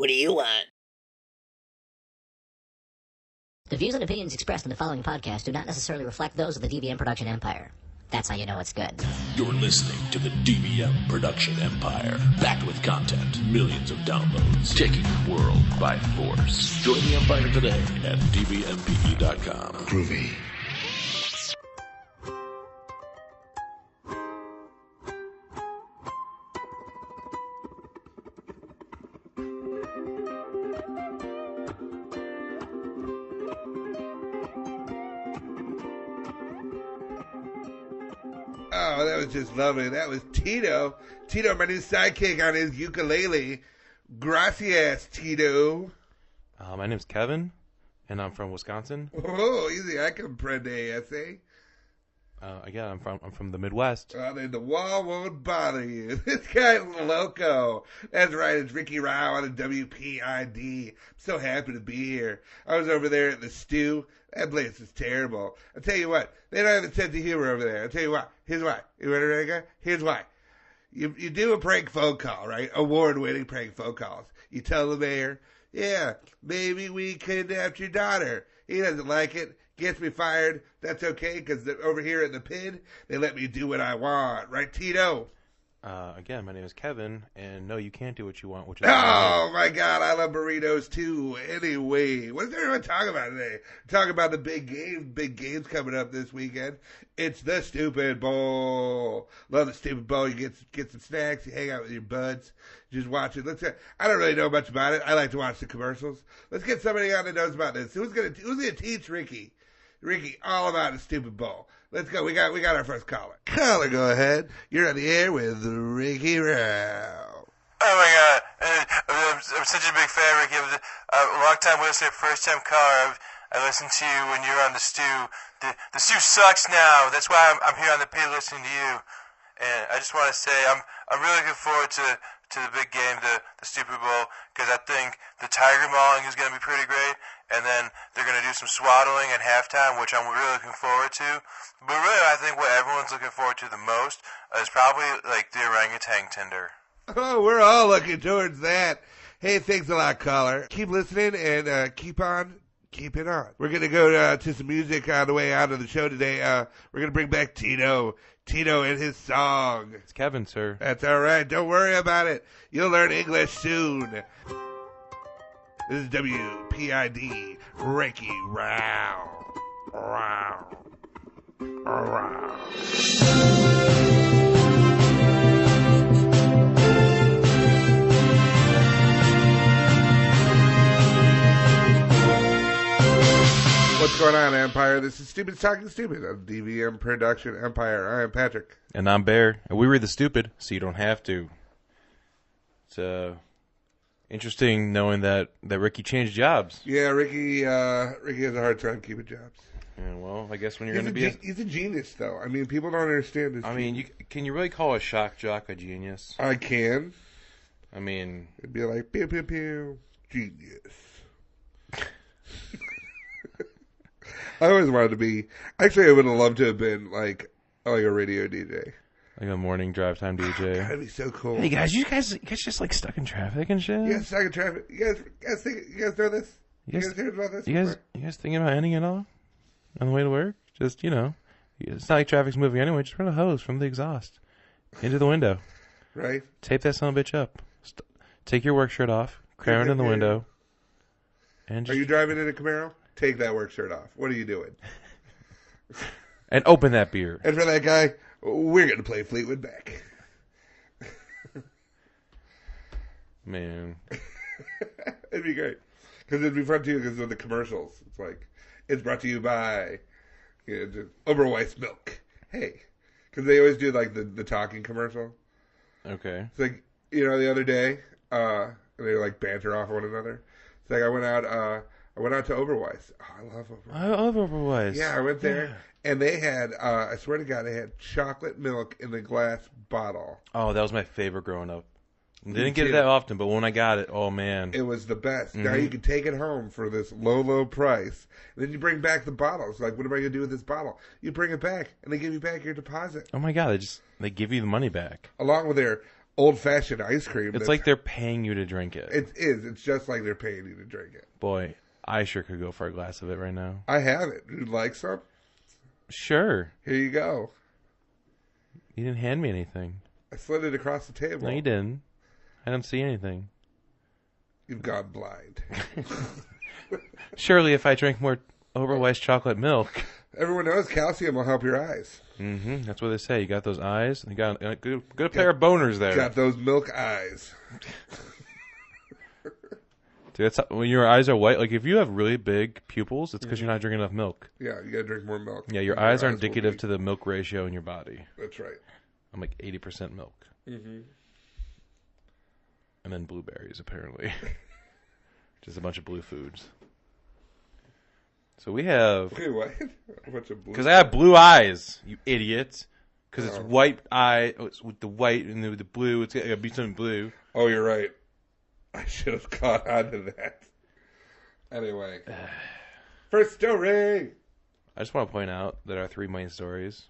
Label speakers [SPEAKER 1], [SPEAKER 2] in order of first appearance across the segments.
[SPEAKER 1] What do you want?
[SPEAKER 2] The views and opinions expressed in the following podcast do not necessarily reflect those of the DVM production empire. That's how you know it's good.
[SPEAKER 3] You're listening to the DVM production empire. Packed with content, millions of downloads, taking the world by force. Join the empire today at dvmpe.com.
[SPEAKER 4] Groovy.
[SPEAKER 5] Oh, that was just lovely. That was Tito. Tito, my new sidekick on his ukulele. Gracias, Tito.
[SPEAKER 6] My name's Kevin, and I'm from Wisconsin.
[SPEAKER 5] Oh, easy. I comprende, ese.
[SPEAKER 6] Again, I'm from the Midwest.
[SPEAKER 5] Well, then the wall won't bother you. This guy's loco. That's right. It's Ricky Rao on the WPID. I'm so happy to be here. I was over there at the Stew. That place is terrible. I'll tell you what. They don't have a sense of humor over there. I'll tell you what. Here's why. You ready, Ricky? Here's why. You do a prank phone call, right? Award-winning prank phone calls. You tell the mayor, yeah, maybe we kidnapped your daughter. He doesn't like it. Gets me fired. That's okay, because over here at the PID, they let me do what I want. Right, Tito?
[SPEAKER 6] Again, my name is Kevin, and no, you can't do what you want, which is...
[SPEAKER 5] Oh, my God, I love burritos, too. Anyway, what is everyone talking about today? Talking about the big games coming up this weekend. It's the Stupid Bowl. Love the Stupid Bowl. You get some snacks, you hang out with your buds, just watch it. I don't really know much about it. I like to watch the commercials. Let's get somebody on that knows about this. Who's gonna teach Ricky? Ricky, all about the Stupid Bowl. Let's go. We got our first caller. Caller, go ahead. You're on the air with Ricky Rao.
[SPEAKER 7] Oh my God, I'm such a big fan, Ricky. I was a long-time listener, first-time caller. I listened to you when you were on the Stew. The Stew sucks now. That's why I'm here on the pay listening to you. And I just want to say I'm really looking forward to the big game, the Stupid Bowl, because I think the Tiger Mauling is going to be pretty great. And then they're going to do some swaddling at halftime, which I'm really looking forward to. But really, I think what everyone's looking forward to the most is probably like the Orangutan Tinder.
[SPEAKER 5] Oh, we're all looking towards that. Hey, thanks a lot, caller. Keep listening and keep it on. We're going to go to some music on the way out of the show today. We're going to bring back Tito and his song.
[SPEAKER 6] It's Kevin, sir.
[SPEAKER 5] That's all right. Don't worry about it. You'll learn English soon. This is WPID, Ricky Rao. Rao. Rao. What's going on, Empire? This is Stupid Talking Stupid on DVM Production Empire. I am Patrick.
[SPEAKER 6] And I'm Bear. And we read the stupid, so you don't have to. It's interesting knowing that Ricky changed jobs.
[SPEAKER 5] Yeah, Ricky has a hard time keeping jobs.
[SPEAKER 6] Yeah, well, I guess when you're going to be...
[SPEAKER 5] He's a genius, though. I mean, people don't understand this.
[SPEAKER 6] I mean, can you really call a shock jock a genius?
[SPEAKER 5] I can.
[SPEAKER 6] I mean...
[SPEAKER 5] It'd be like, pew, pew, pew, genius. I always wanted to be... Actually, I would have loved to have been, like a radio DJ.
[SPEAKER 6] Like a morning drive time DJ.
[SPEAKER 5] That'd be so cool.
[SPEAKER 6] Hey, guys, you guys just, like, stuck in traffic and shit?
[SPEAKER 5] Yeah, stuck in traffic. You guys know this? You guys heard about this?
[SPEAKER 6] You guys thinking about ending it all? On the way to work? Just, it's not like traffic's moving anyway. Just run a hose from the exhaust into the window.
[SPEAKER 5] Right.
[SPEAKER 6] Tape that son of a bitch up. Take your work shirt off. Cram it in the window. And
[SPEAKER 5] Are you driving in a Camaro? Take that work shirt off. What are you doing?
[SPEAKER 6] And open that beer.
[SPEAKER 5] And for that guy, we're going to play Fleetwood Mac.
[SPEAKER 6] Man.
[SPEAKER 5] It'd be great. Because it'd be fun, too, because of the commercials. It's like, it's brought to you by Oberweis Milk. Hey. Because they always do, like, the talking commercial.
[SPEAKER 6] Okay.
[SPEAKER 5] It's like, the other day, and they, like, banter off one another. It's like I went out to Oberweis. Oh, I love Oberweis.
[SPEAKER 6] I love Oberweis.
[SPEAKER 5] Yeah, I went there, and they had, I swear to God, they had chocolate milk in the glass bottle.
[SPEAKER 6] Oh, that was my favorite growing up. Didn't get it that often, but when I got it, oh, man.
[SPEAKER 5] It was the best.
[SPEAKER 6] Mm-hmm.
[SPEAKER 5] Now you can take it home for this low price. And then you bring back the bottles. Like, what am I going to do with this bottle? You bring it back, and they give you back your deposit.
[SPEAKER 6] Oh, my God. They give you the money back.
[SPEAKER 5] Along with their old-fashioned ice cream.
[SPEAKER 6] It's like they're paying you to drink it.
[SPEAKER 5] It is. It's just like they're paying you to drink it.
[SPEAKER 6] Boy, I sure could go for a glass of it right now.
[SPEAKER 5] I have it. You'd like some?
[SPEAKER 6] Sure.
[SPEAKER 5] Here you go.
[SPEAKER 6] You didn't hand me anything.
[SPEAKER 5] I slid it across the table.
[SPEAKER 6] No, you didn't. I didn't see anything.
[SPEAKER 5] You've gone blind.
[SPEAKER 6] Surely if I drank more overweight chocolate milk.
[SPEAKER 5] Everyone knows calcium will help your eyes.
[SPEAKER 6] Mm-hmm. That's what they say. You got those eyes. You got a good pair of boners there.
[SPEAKER 5] Got those milk eyes.
[SPEAKER 6] Dude, that's when your eyes are white. Like if you have really big pupils, it's because you're not drinking enough milk.
[SPEAKER 5] Yeah, you gotta drink more milk.
[SPEAKER 6] Yeah, your eyes are indicative to the milk ratio in your body.
[SPEAKER 5] That's right.
[SPEAKER 6] I'm like 80% milk. Mm-hmm. And then blueberries, apparently. Just a bunch of blue foods. So we have...
[SPEAKER 5] Wait, what? A bunch of blue...
[SPEAKER 6] Because I have blue eyes, you idiot. Because it's white eye... Oh, it's with the white and the blue. It's got to be something blue.
[SPEAKER 5] Oh, you're right. I should have caught on to that. Anyway. First story!
[SPEAKER 6] I just want to point out that our 3 main stories...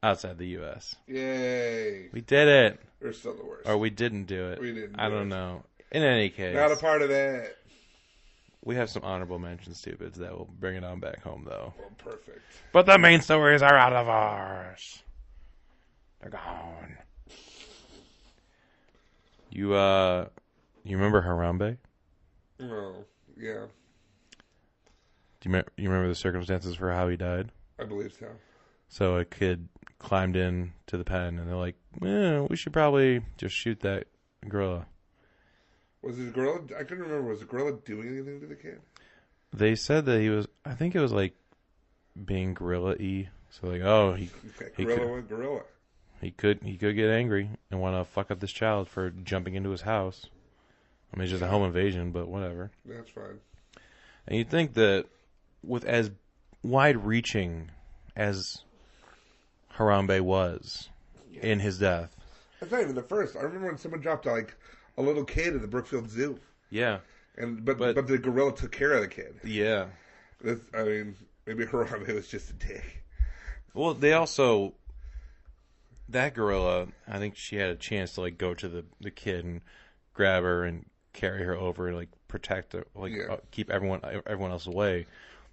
[SPEAKER 6] outside the U.S.
[SPEAKER 5] Yay.
[SPEAKER 6] We did it.
[SPEAKER 5] We're still the worst.
[SPEAKER 6] Or we didn't do it.
[SPEAKER 5] We didn't
[SPEAKER 6] I don't know. In any case.
[SPEAKER 5] Not a part of that.
[SPEAKER 6] We have some honorable mention stupids that will bring it on back home, though.
[SPEAKER 5] Well, perfect.
[SPEAKER 6] But the main stories are out of ours. They're gone. You remember Harambe?
[SPEAKER 5] Oh, yeah.
[SPEAKER 6] Do you remember the circumstances for how he died?
[SPEAKER 5] I believe so.
[SPEAKER 6] So a kid climbed in to the pen, and they're like, we should probably just shoot that gorilla.
[SPEAKER 5] Was his gorilla... I couldn't remember. Was the gorilla doing anything to the kid?
[SPEAKER 6] They said that he was... I think it was like being gorilla-y. So like, oh,
[SPEAKER 5] gorilla.
[SPEAKER 6] He could get angry and want to fuck up this child for jumping into his house. I mean, it's just a home invasion, but whatever.
[SPEAKER 5] That's fine.
[SPEAKER 6] And you'd think that with as wide-reaching as Harambe was in his death...
[SPEAKER 5] That's not even the first. I remember when someone dropped like a little kid at the Brookfield Zoo.
[SPEAKER 6] Yeah.
[SPEAKER 5] But the gorilla took care of the kid.
[SPEAKER 6] Yeah.
[SPEAKER 5] I mean, maybe Harambe was just a dick.
[SPEAKER 6] Well, they also... That gorilla, I think she had a chance to like go to the kid and grab her and carry her over and like protect her, like keep everyone else away.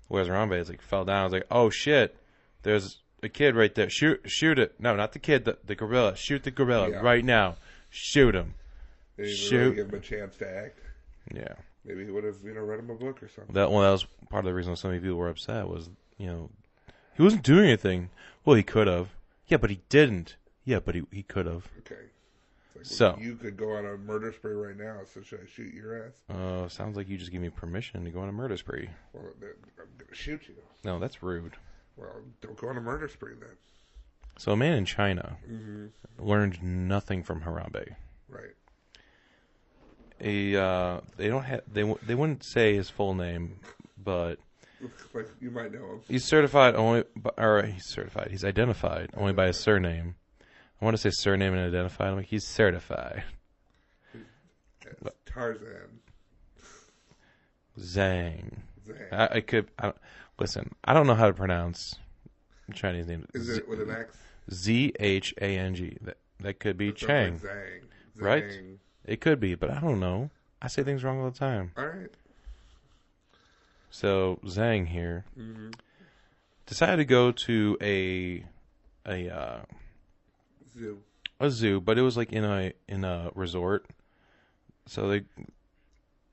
[SPEAKER 6] Whereas Harambe is like fell down. I was like, oh shit, there's a kid right there. Shoot it. No, not the kid. The gorilla. Shoot the gorilla right now. Shoot him.
[SPEAKER 5] They didn't really give him a chance to act.
[SPEAKER 6] Yeah.
[SPEAKER 5] Maybe he would have read him a book or something.
[SPEAKER 6] That was part of the reason so many people were upset was he wasn't doing anything. Well, he could have. Yeah, but he didn't. Yeah, but he could have.
[SPEAKER 5] Okay. Like,
[SPEAKER 6] so
[SPEAKER 5] you could go on a murder spree right now, so should I shoot your ass?
[SPEAKER 6] Sounds like you just gave me permission to go on a murder spree.
[SPEAKER 5] Well, then I'm going to shoot you.
[SPEAKER 6] No, that's rude.
[SPEAKER 5] Well, don't go on a murder spree then.
[SPEAKER 6] So a man in China learned nothing from Harambe.
[SPEAKER 5] Right.
[SPEAKER 6] They wouldn't say his full name, but
[SPEAKER 5] like you might know him.
[SPEAKER 6] He's identified only by his surname. I want to say surname and identified. I'm like, he's certified.
[SPEAKER 5] It's Tarzan.
[SPEAKER 6] Zhang. Listen, I don't know how to pronounce Chinese names.
[SPEAKER 5] Is it with an X?
[SPEAKER 6] Zhang. That could be Chang.
[SPEAKER 5] Like Zhang.
[SPEAKER 6] Right? It could be, but I don't know. I say things wrong all the time.
[SPEAKER 5] All right.
[SPEAKER 6] So Zhang here decided to go to a zoo, but it was like in a resort. So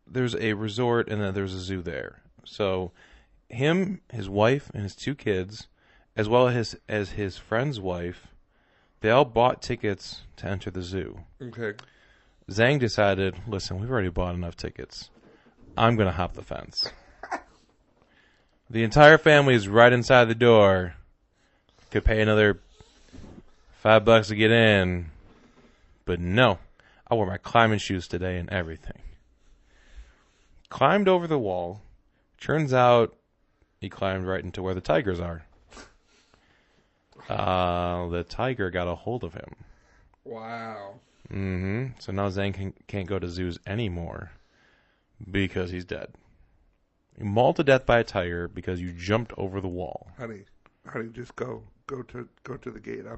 [SPEAKER 6] there's a resort and then there's a zoo there. So him, his wife, and his 2 kids, as well as his friend's wife, they all bought tickets to enter the zoo.
[SPEAKER 5] Okay.
[SPEAKER 6] Zhang decided, listen, we've already bought enough tickets. I'm going to hop the fence. The entire family is right inside the door. Could pay another $5 to get in. But no, I wore my climbing shoes today and everything. Climbed over the wall. Turns out he climbed right into where the tigers are. The tiger got a hold of him.
[SPEAKER 5] Wow.
[SPEAKER 6] So now Zhang can't go to zoos anymore because he's dead. Mauled to death by a tiger because you jumped over the wall.
[SPEAKER 5] Honey, just go to the gate. I'll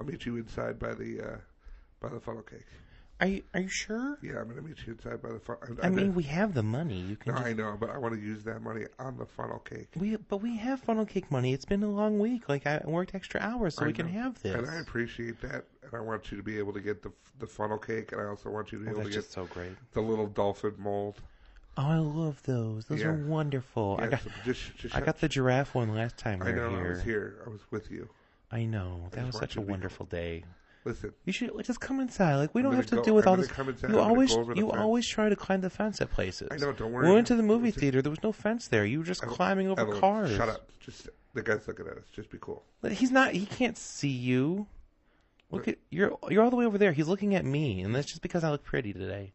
[SPEAKER 5] meet you inside by the By the funnel cake.
[SPEAKER 6] Are you sure?
[SPEAKER 5] Yeah, I'm going to meet you inside by the funnel.
[SPEAKER 6] I mean, we have the money. You can.
[SPEAKER 5] No, I know, but I want to use that money on the funnel cake.
[SPEAKER 6] But we have funnel cake money. It's been a long week. Like I worked extra hours so we can have this.
[SPEAKER 5] And I appreciate that. And I want you to be able to get the funnel cake, and I also want you to be able to get
[SPEAKER 6] so great.
[SPEAKER 5] The little dolphin mold.
[SPEAKER 6] Oh, I love those. Those are wonderful.
[SPEAKER 5] Yeah,
[SPEAKER 6] I got the giraffe one last time we were here.
[SPEAKER 5] I was here. I was with you.
[SPEAKER 6] I know. That was such a wonderful day.
[SPEAKER 5] Listen,
[SPEAKER 6] you should just come inside. Like we don't have to deal with all this. You always try to climb the fence at places.
[SPEAKER 5] I know. Don't worry.
[SPEAKER 6] We went to the movie theater. There was no fence there. You were just climbing over cars.
[SPEAKER 5] Shut up. Just the guy's looking at us. Just be cool.
[SPEAKER 6] He's not. He can't see you. Look at you're all the way over there. He's looking at me, and that's just because I look pretty today.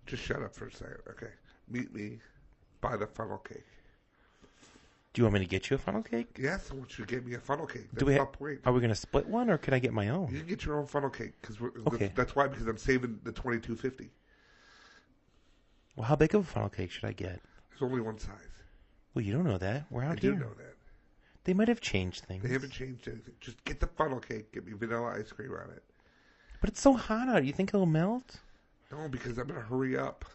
[SPEAKER 5] Just shut up for a second, okay? Meet me by the funnel cake.
[SPEAKER 6] Do you want me to get you a funnel cake?
[SPEAKER 5] Yes, I want you to get me a funnel cake. That's my point.
[SPEAKER 6] Are we going to split one, or can I get my own?
[SPEAKER 5] You can get your own funnel cake because that's why, because I'm saving the $22.50.
[SPEAKER 6] Well, how big of a funnel cake should I get?
[SPEAKER 5] There's only one size.
[SPEAKER 6] Well, you don't know that. We're out here.
[SPEAKER 5] I do know that.
[SPEAKER 6] They might have changed things.
[SPEAKER 5] They haven't changed anything. Just get the funnel cake. Get me vanilla ice cream on it.
[SPEAKER 6] But it's so hot out. You think it'll melt?
[SPEAKER 5] No, because I'm going to hurry up.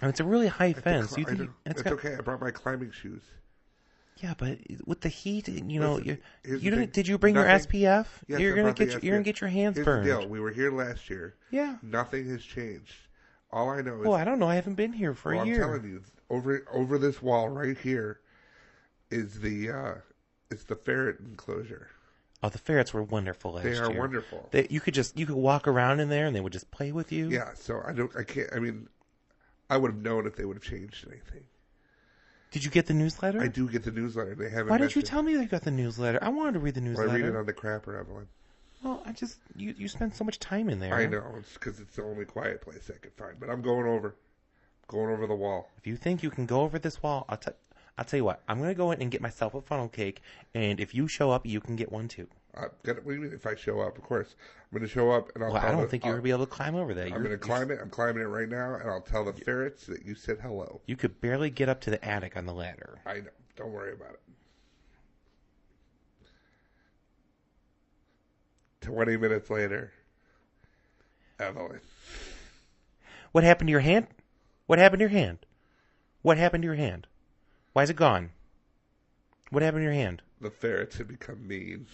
[SPEAKER 6] And it's a really high fence.
[SPEAKER 5] It's okay. I brought my climbing shoes.
[SPEAKER 6] Yeah, but with the heat, did you bring your SPF?
[SPEAKER 5] Yes,
[SPEAKER 6] you're gonna get your hands burned.
[SPEAKER 5] Here's the deal. We were here last year.
[SPEAKER 6] Yeah.
[SPEAKER 5] Nothing has changed. All I know is.
[SPEAKER 6] Well, I don't know. I haven't been here for a year.
[SPEAKER 5] I'm telling you, over this wall right here is the ferret enclosure.
[SPEAKER 6] Oh, the ferrets were wonderful last year.
[SPEAKER 5] They are wonderful.
[SPEAKER 6] You could walk around in there and they would just play with you.
[SPEAKER 5] Yeah. So I would have known if they would have changed anything.
[SPEAKER 6] Did you get the newsletter?
[SPEAKER 5] I do get the newsletter. They haven't.
[SPEAKER 6] Why didn't you tell me they got the newsletter? I wanted to read the newsletter.
[SPEAKER 5] Well, I read it on the crapper, Evelyn.
[SPEAKER 6] Well, you spend so much time in there.
[SPEAKER 5] I know. It's because it's the only quiet place I could find. But I'm going over the wall.
[SPEAKER 6] If you think you can go over this wall, I'll tell you what. I'm going to go in and get myself a funnel cake, and if you show up, you can get one too.
[SPEAKER 5] What do you mean if I show up? Of course. I'm going to show up, and
[SPEAKER 6] I don't think you're going to be able to climb over that.
[SPEAKER 5] I'm going to climb it. I'm climbing it right now, and I'll tell the ferrets that you said hello.
[SPEAKER 6] You could barely get up to the attic on the ladder.
[SPEAKER 5] I know. Don't worry about it. 20 minutes later, Evelyn.
[SPEAKER 6] What happened to your hand? What happened to your hand? What happened to your hand? Why is it gone? What happened to your hand?
[SPEAKER 5] The ferrets have become mean.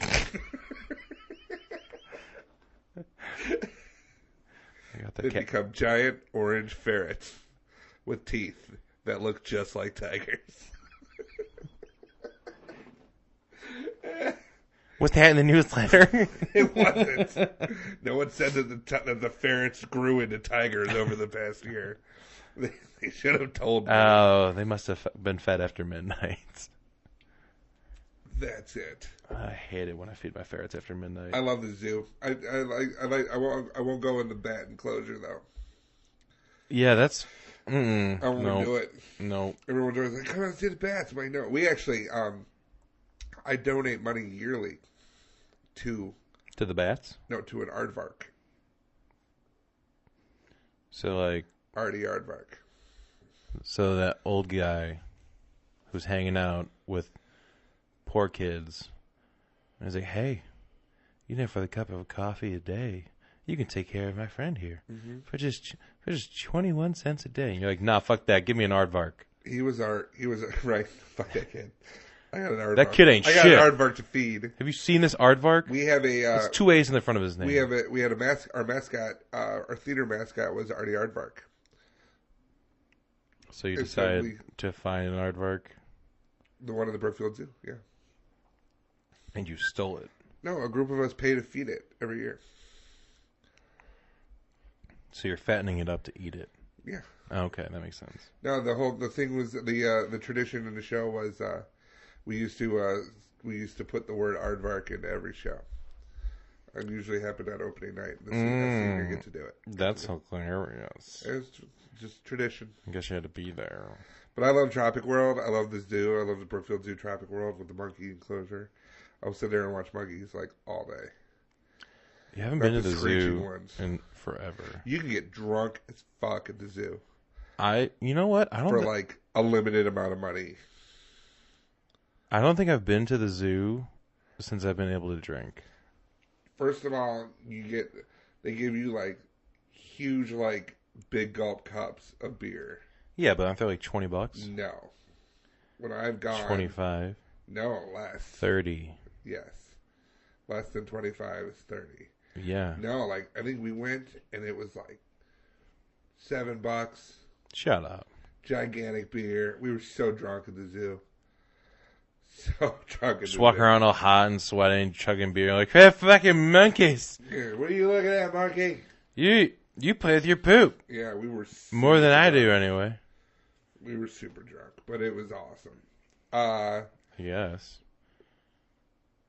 [SPEAKER 5] They become giant orange ferrets with teeth that look just like tigers.
[SPEAKER 6] Was that in the newsletter?
[SPEAKER 5] It wasn't. No one said that the ferrets grew into tigers over the past year. They should have told me.
[SPEAKER 6] Oh, they must have been fed after midnight.
[SPEAKER 5] That's it.
[SPEAKER 6] I hate it when I feed my ferrets after midnight.
[SPEAKER 5] I love the zoo. I won't go in the bat enclosure though.
[SPEAKER 6] Yeah, that's.
[SPEAKER 5] I won't do it.
[SPEAKER 6] No.
[SPEAKER 5] Everyone's always like, "Come on, see the bats." But no, we actually, I donate money yearly to
[SPEAKER 6] the bats.
[SPEAKER 5] No, to an aardvark.
[SPEAKER 6] So like
[SPEAKER 5] Artie Aardvark.
[SPEAKER 6] So that old guy who's hanging out with poor kids, and he's like, "Hey, you know, for the cup of coffee a day, you can take care of my friend here for just 21 cents a day." And you're like, "Nah, fuck that. Give me an aardvark."
[SPEAKER 5] He was right. Fuck that kid. I got an aardvark.
[SPEAKER 6] That kid ain't shit.
[SPEAKER 5] I got an aardvark to feed.
[SPEAKER 6] Have you seen this aardvark?
[SPEAKER 5] We have a.
[SPEAKER 6] It's 2 A's in the front of his name.
[SPEAKER 5] We had a our mascot. Our theater mascot was Artie Aardvark.
[SPEAKER 6] So you decided to find an aardvark?
[SPEAKER 5] The one in the Brookfield Zoo, yeah.
[SPEAKER 6] And you stole it?
[SPEAKER 5] No, a group of us pay to feed it every year.
[SPEAKER 6] So you're fattening it up to eat it?
[SPEAKER 5] Yeah.
[SPEAKER 6] Okay, that makes sense.
[SPEAKER 5] No, the thing was the tradition in the show was we used to put the word aardvark into every show. And usually happened on opening night. The senior get to do it.
[SPEAKER 6] That's hilarious.
[SPEAKER 5] It's just tradition.
[SPEAKER 6] I guess you had to be there.
[SPEAKER 5] But I love Tropic World. I love the zoo. I love the Brookfield Zoo Tropic World with the monkey enclosure. I'll sit there and watch monkeys like all day.
[SPEAKER 6] You haven't been to the zoo in forever.
[SPEAKER 5] You can get drunk as fuck at the zoo.
[SPEAKER 6] You know what?
[SPEAKER 5] For like a limited amount of money. I
[SPEAKER 6] don't think I've been to the zoo since I've been able to drink.
[SPEAKER 5] First of all, they give you like huge, like big gulp cups of beer.
[SPEAKER 6] Yeah, but aren't they like $20?
[SPEAKER 5] No. When I've gone
[SPEAKER 6] 25.
[SPEAKER 5] No, less.
[SPEAKER 6] 30.
[SPEAKER 5] Yes. Less than 25 is 30.
[SPEAKER 6] Yeah.
[SPEAKER 5] No, like I think we went and it was like $7.
[SPEAKER 6] Shut up.
[SPEAKER 5] Gigantic beer. We were so drunk at the zoo. So drunk at the
[SPEAKER 6] Just
[SPEAKER 5] zoo.
[SPEAKER 6] walking around all hot and sweating, chugging beer, like, hey, fucking monkeys!
[SPEAKER 5] Here, what are you looking at, monkey?
[SPEAKER 6] You play with your poop.
[SPEAKER 5] Yeah, we were
[SPEAKER 6] More than I
[SPEAKER 5] drunk.
[SPEAKER 6] do, anyway.
[SPEAKER 5] We were super drunk, but it was awesome.
[SPEAKER 6] Yes.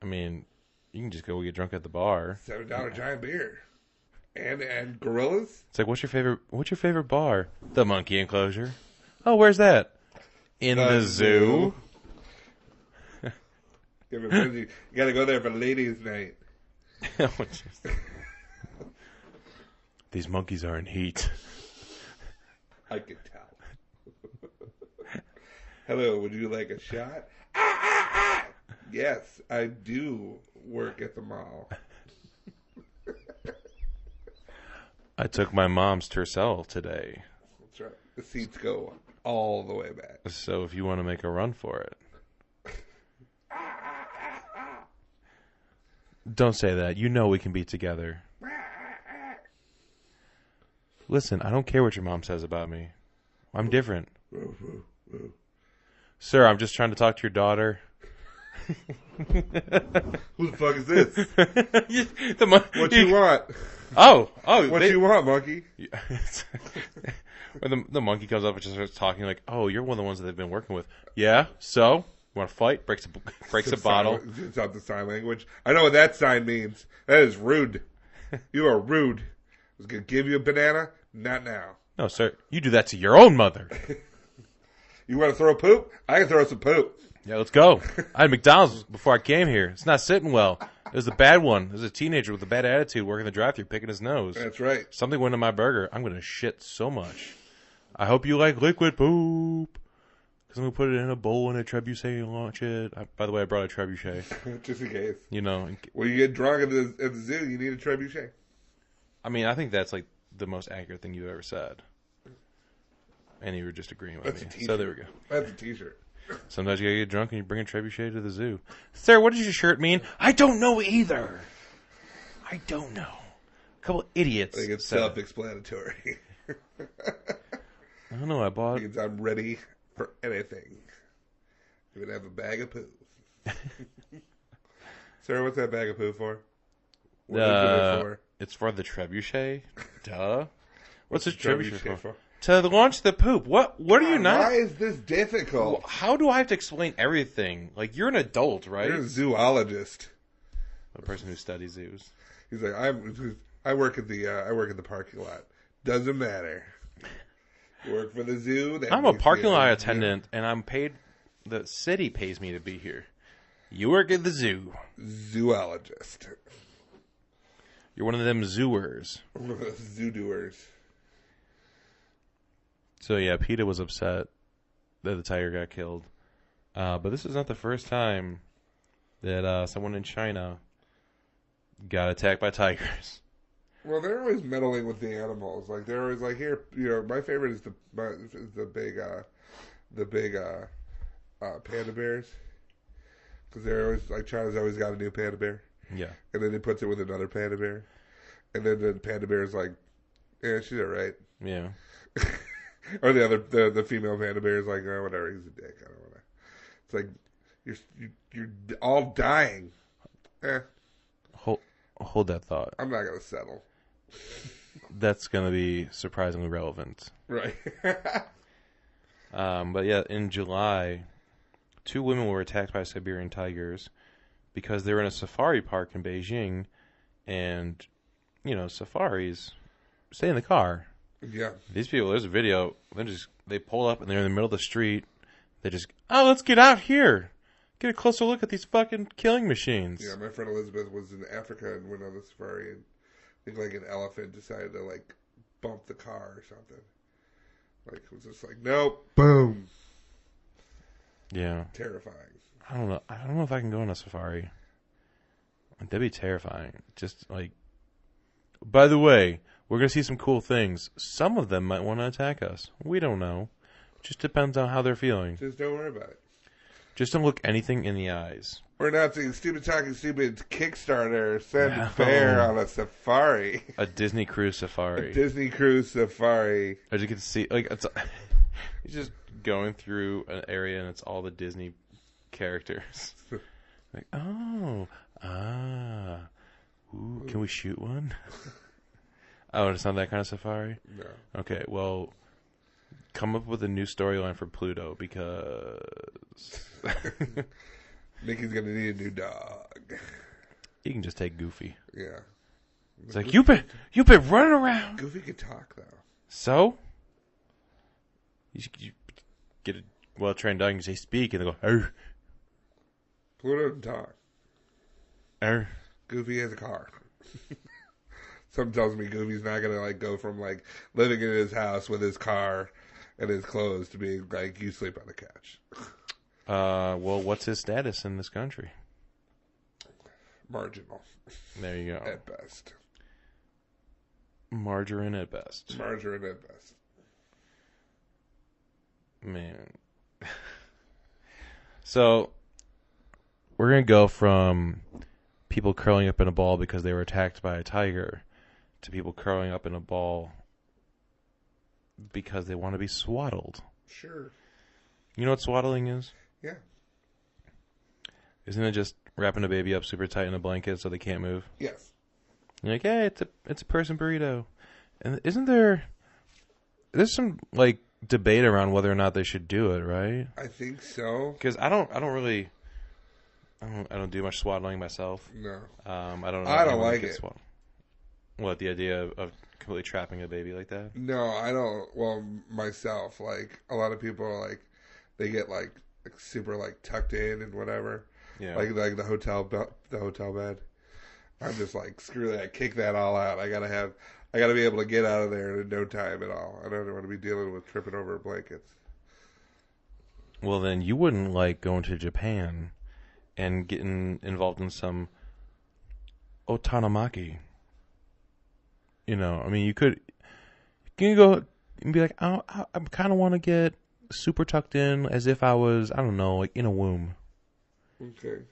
[SPEAKER 6] I mean, you can just go get drunk at the bar.
[SPEAKER 5] $7 giant beer. And gorillas?
[SPEAKER 6] It's like, what's your favorite bar? The monkey enclosure. Oh, where's that? In the zoo.
[SPEAKER 5] You got to go there for ladies' night.
[SPEAKER 6] These monkeys are in heat.
[SPEAKER 5] I can tell. Hello, would you like a shot? Yes, I do work at the mall.
[SPEAKER 6] I took my mom's Tercel today.
[SPEAKER 5] That's right. The seats go all the way back.
[SPEAKER 6] So if you want to make a run for it. Don't say that. You know we can be together. Listen, I don't care what your mom says about me. I'm different. Sir, I'm just trying to talk to your daughter.
[SPEAKER 5] Who the fuck is this? What
[SPEAKER 6] you
[SPEAKER 5] you want?
[SPEAKER 6] Oh.
[SPEAKER 5] What you want, monkey?
[SPEAKER 6] Or the monkey comes up and just starts talking like, oh, you're one of the ones that they've been working with. Yeah, so? You want to fight? Breaks a bottle.
[SPEAKER 5] It's not the sign language. I know what that sign means. That is rude. You are rude. I was going to give you a banana. Not now.
[SPEAKER 6] No, sir. You do that to your own mother.
[SPEAKER 5] You want to throw poop? I can throw some poop.
[SPEAKER 6] Yeah, let's go. I had McDonald's before I came here. It's not sitting well. It was the bad one. It was a teenager with a bad attitude working the drive-thru, picking his nose.
[SPEAKER 5] That's right.
[SPEAKER 6] Something went in my burger. I'm going to shit so much. I hope you like liquid poop. Because I'm going to put it in a bowl and a trebuchet and launch it. By the way, I brought a trebuchet.
[SPEAKER 5] Just in case.
[SPEAKER 6] You know.
[SPEAKER 5] When you get drunk at the zoo, you need a trebuchet.
[SPEAKER 6] I mean, I think that's like the most accurate thing you've ever said. And you were just agreeing with
[SPEAKER 5] That's
[SPEAKER 6] me.
[SPEAKER 5] a t-shirt.
[SPEAKER 6] So there we go.
[SPEAKER 5] That's a t-shirt.
[SPEAKER 6] Sometimes you gotta get drunk and you bring a trebuchet to the zoo. Sir, what does your shirt mean? I don't know either. I don't know. A couple idiots.
[SPEAKER 5] I think it's
[SPEAKER 6] said it.
[SPEAKER 5] self-explanatory.
[SPEAKER 6] I don't know. I bought.
[SPEAKER 5] Means I'm ready for anything. Even have a bag of poo. Sir, what's that bag of poo for? What is it for?
[SPEAKER 6] It's for the trebuchet. Duh. What's a
[SPEAKER 5] the
[SPEAKER 6] trebuchet for? To launch the poop. What are you not?
[SPEAKER 5] Why is this difficult?
[SPEAKER 6] How do I have to explain everything? Like, you're an adult, right?
[SPEAKER 5] You're a zoologist.
[SPEAKER 6] A person who studies zoos.
[SPEAKER 5] He's like, I work at the parking lot. Doesn't matter. You work for the zoo.
[SPEAKER 6] I'm a parking lot attendant, and I'm paid. The city pays me to be here. You work at the zoo.
[SPEAKER 5] Zoologist.
[SPEAKER 6] You're one of them zooers.
[SPEAKER 5] Zoo doers.
[SPEAKER 6] So yeah, PETA was upset that the tiger got killed. But this is not the first time that someone in China got attacked by tigers.
[SPEAKER 5] Well, they're always meddling with the animals. Like they're always like, here, you know, my favorite is the big panda bears, because they're always like China's always got a new panda bear.
[SPEAKER 6] Yeah.
[SPEAKER 5] And then he puts it with another panda bear, and then the panda bear is like, yeah, she's all right.
[SPEAKER 6] Yeah.
[SPEAKER 5] Or the female panda bear is like, oh, whatever, he's a dick. I don't want to. It's like you're all dying.
[SPEAKER 6] Hold that thought.
[SPEAKER 5] I'm not gonna settle.
[SPEAKER 6] That's gonna be surprisingly relevant.
[SPEAKER 5] Right.
[SPEAKER 6] But yeah, in July, 2 women were attacked by Siberian tigers because they were in a safari park in Beijing, and you know, safaris stay in the car.
[SPEAKER 5] Yeah.
[SPEAKER 6] These people, there's a video. They pull up and they're in the middle of the street. They just, let's get out here, get a closer look at these fucking killing machines.
[SPEAKER 5] Yeah, my friend Elizabeth was in Africa and went on the safari, and I think like an elephant decided to like bump the car or something. Like it was just like, nope, boom.
[SPEAKER 6] Yeah.
[SPEAKER 5] Terrifying.
[SPEAKER 6] I don't know if I can go on a safari. That'd be terrifying. Just like, by the way, we're going to see some cool things. Some of them might want to attack us. We don't know. Just depends on how they're feeling.
[SPEAKER 5] Just don't worry about it.
[SPEAKER 6] Just don't look anything in the eyes.
[SPEAKER 5] We're announcing Stupid Talking Stupid's Kickstarter. Send Bear on a safari.
[SPEAKER 6] A Disney cruise safari.
[SPEAKER 5] A Disney cruise safari.
[SPEAKER 6] As you can see, like it's he's just going through an area and it's all the Disney characters. Like, ooh, can we shoot one? Oh, it's not that kind of safari?
[SPEAKER 5] No.
[SPEAKER 6] Okay, well, come up with a new storyline for Pluto because
[SPEAKER 5] Mickey's going to need a new dog.
[SPEAKER 6] you can just take Goofy.
[SPEAKER 5] Yeah.
[SPEAKER 6] It's like, you've been running around.
[SPEAKER 5] Goofy can talk, though.
[SPEAKER 6] So? You get a well-trained dog and say speak, and they go, arr.
[SPEAKER 5] Pluto doesn't talk.
[SPEAKER 6] Arr.
[SPEAKER 5] Goofy has a car. Something tells me Goofy's not going to, like, go from, like, living in his house with his car and his clothes to being, like, you sleep on the couch.
[SPEAKER 6] Well, what's his status in this country?
[SPEAKER 5] Marginal.
[SPEAKER 6] There you go.
[SPEAKER 5] At best.
[SPEAKER 6] Margarine at best.
[SPEAKER 5] Margarine at best.
[SPEAKER 6] Man. So, we're going to go from people curling up in a ball because they were attacked by a tiger to people curling up in a ball because they want to be swaddled.
[SPEAKER 5] Sure.
[SPEAKER 6] You know what swaddling is?
[SPEAKER 5] Yeah.
[SPEAKER 6] Isn't it just wrapping a baby up super tight in a blanket so they can't move?
[SPEAKER 5] Yes.
[SPEAKER 6] You're like, hey, it's a person burrito. And there's some like debate around whether or not they should do it, right?
[SPEAKER 5] I think so.
[SPEAKER 6] Because I don't do much swaddling myself.
[SPEAKER 5] No.
[SPEAKER 6] I don't
[SPEAKER 5] like it.
[SPEAKER 6] What, the idea of completely trapping a baby like that?
[SPEAKER 5] No, I don't. Well, myself, like a lot of people, like they get like super like tucked in and whatever.
[SPEAKER 6] Yeah.
[SPEAKER 5] Like the hotel bed. I'm just like, screw that, kick that all out. I gotta be able to get out of there in no time at all. I don't want to be dealing with tripping over blankets.
[SPEAKER 6] Well, then you wouldn't like going to Japan and getting involved in some otanomaki. You know, I mean, you can go and be like, I kind of want to get super tucked in as if I was, I don't know, like in a womb.
[SPEAKER 5] Okay.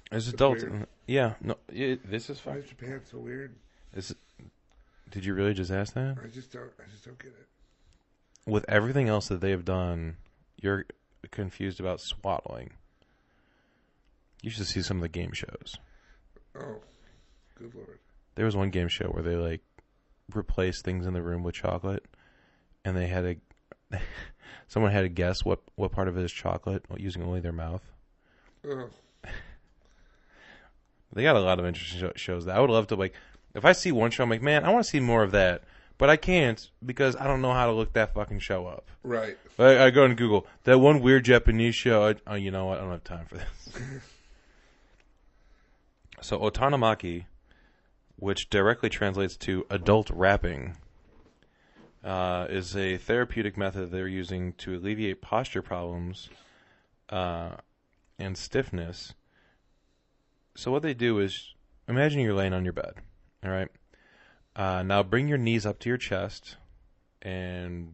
[SPEAKER 6] As adults, yeah. No, this is fine.
[SPEAKER 5] Why is Japan so weird?
[SPEAKER 6] Did you really just ask that?
[SPEAKER 5] I just don't get it.
[SPEAKER 6] With everything else that they have done, you're confused about swaddling. You should see some of the game shows.
[SPEAKER 5] Oh, good lord.
[SPEAKER 6] There was one game show where they like replaced things in the room with chocolate, and they had someone had to guess what part of it is chocolate using only their mouth.
[SPEAKER 5] Oh.
[SPEAKER 6] They got a lot of interesting shows that I would love to like. If I see one show, I'm like, man, I want to see more of that, but I can't because I don't know how to look that fucking show up.
[SPEAKER 5] Right.
[SPEAKER 6] I go and Google that one weird Japanese show. You know what? I don't have time for this. So otanomaki, which directly translates to adult wrapping, is a therapeutic method they're using to alleviate posture problems and stiffness. So what they do is, imagine you're laying on your bed, all right? Now bring your knees up to your chest and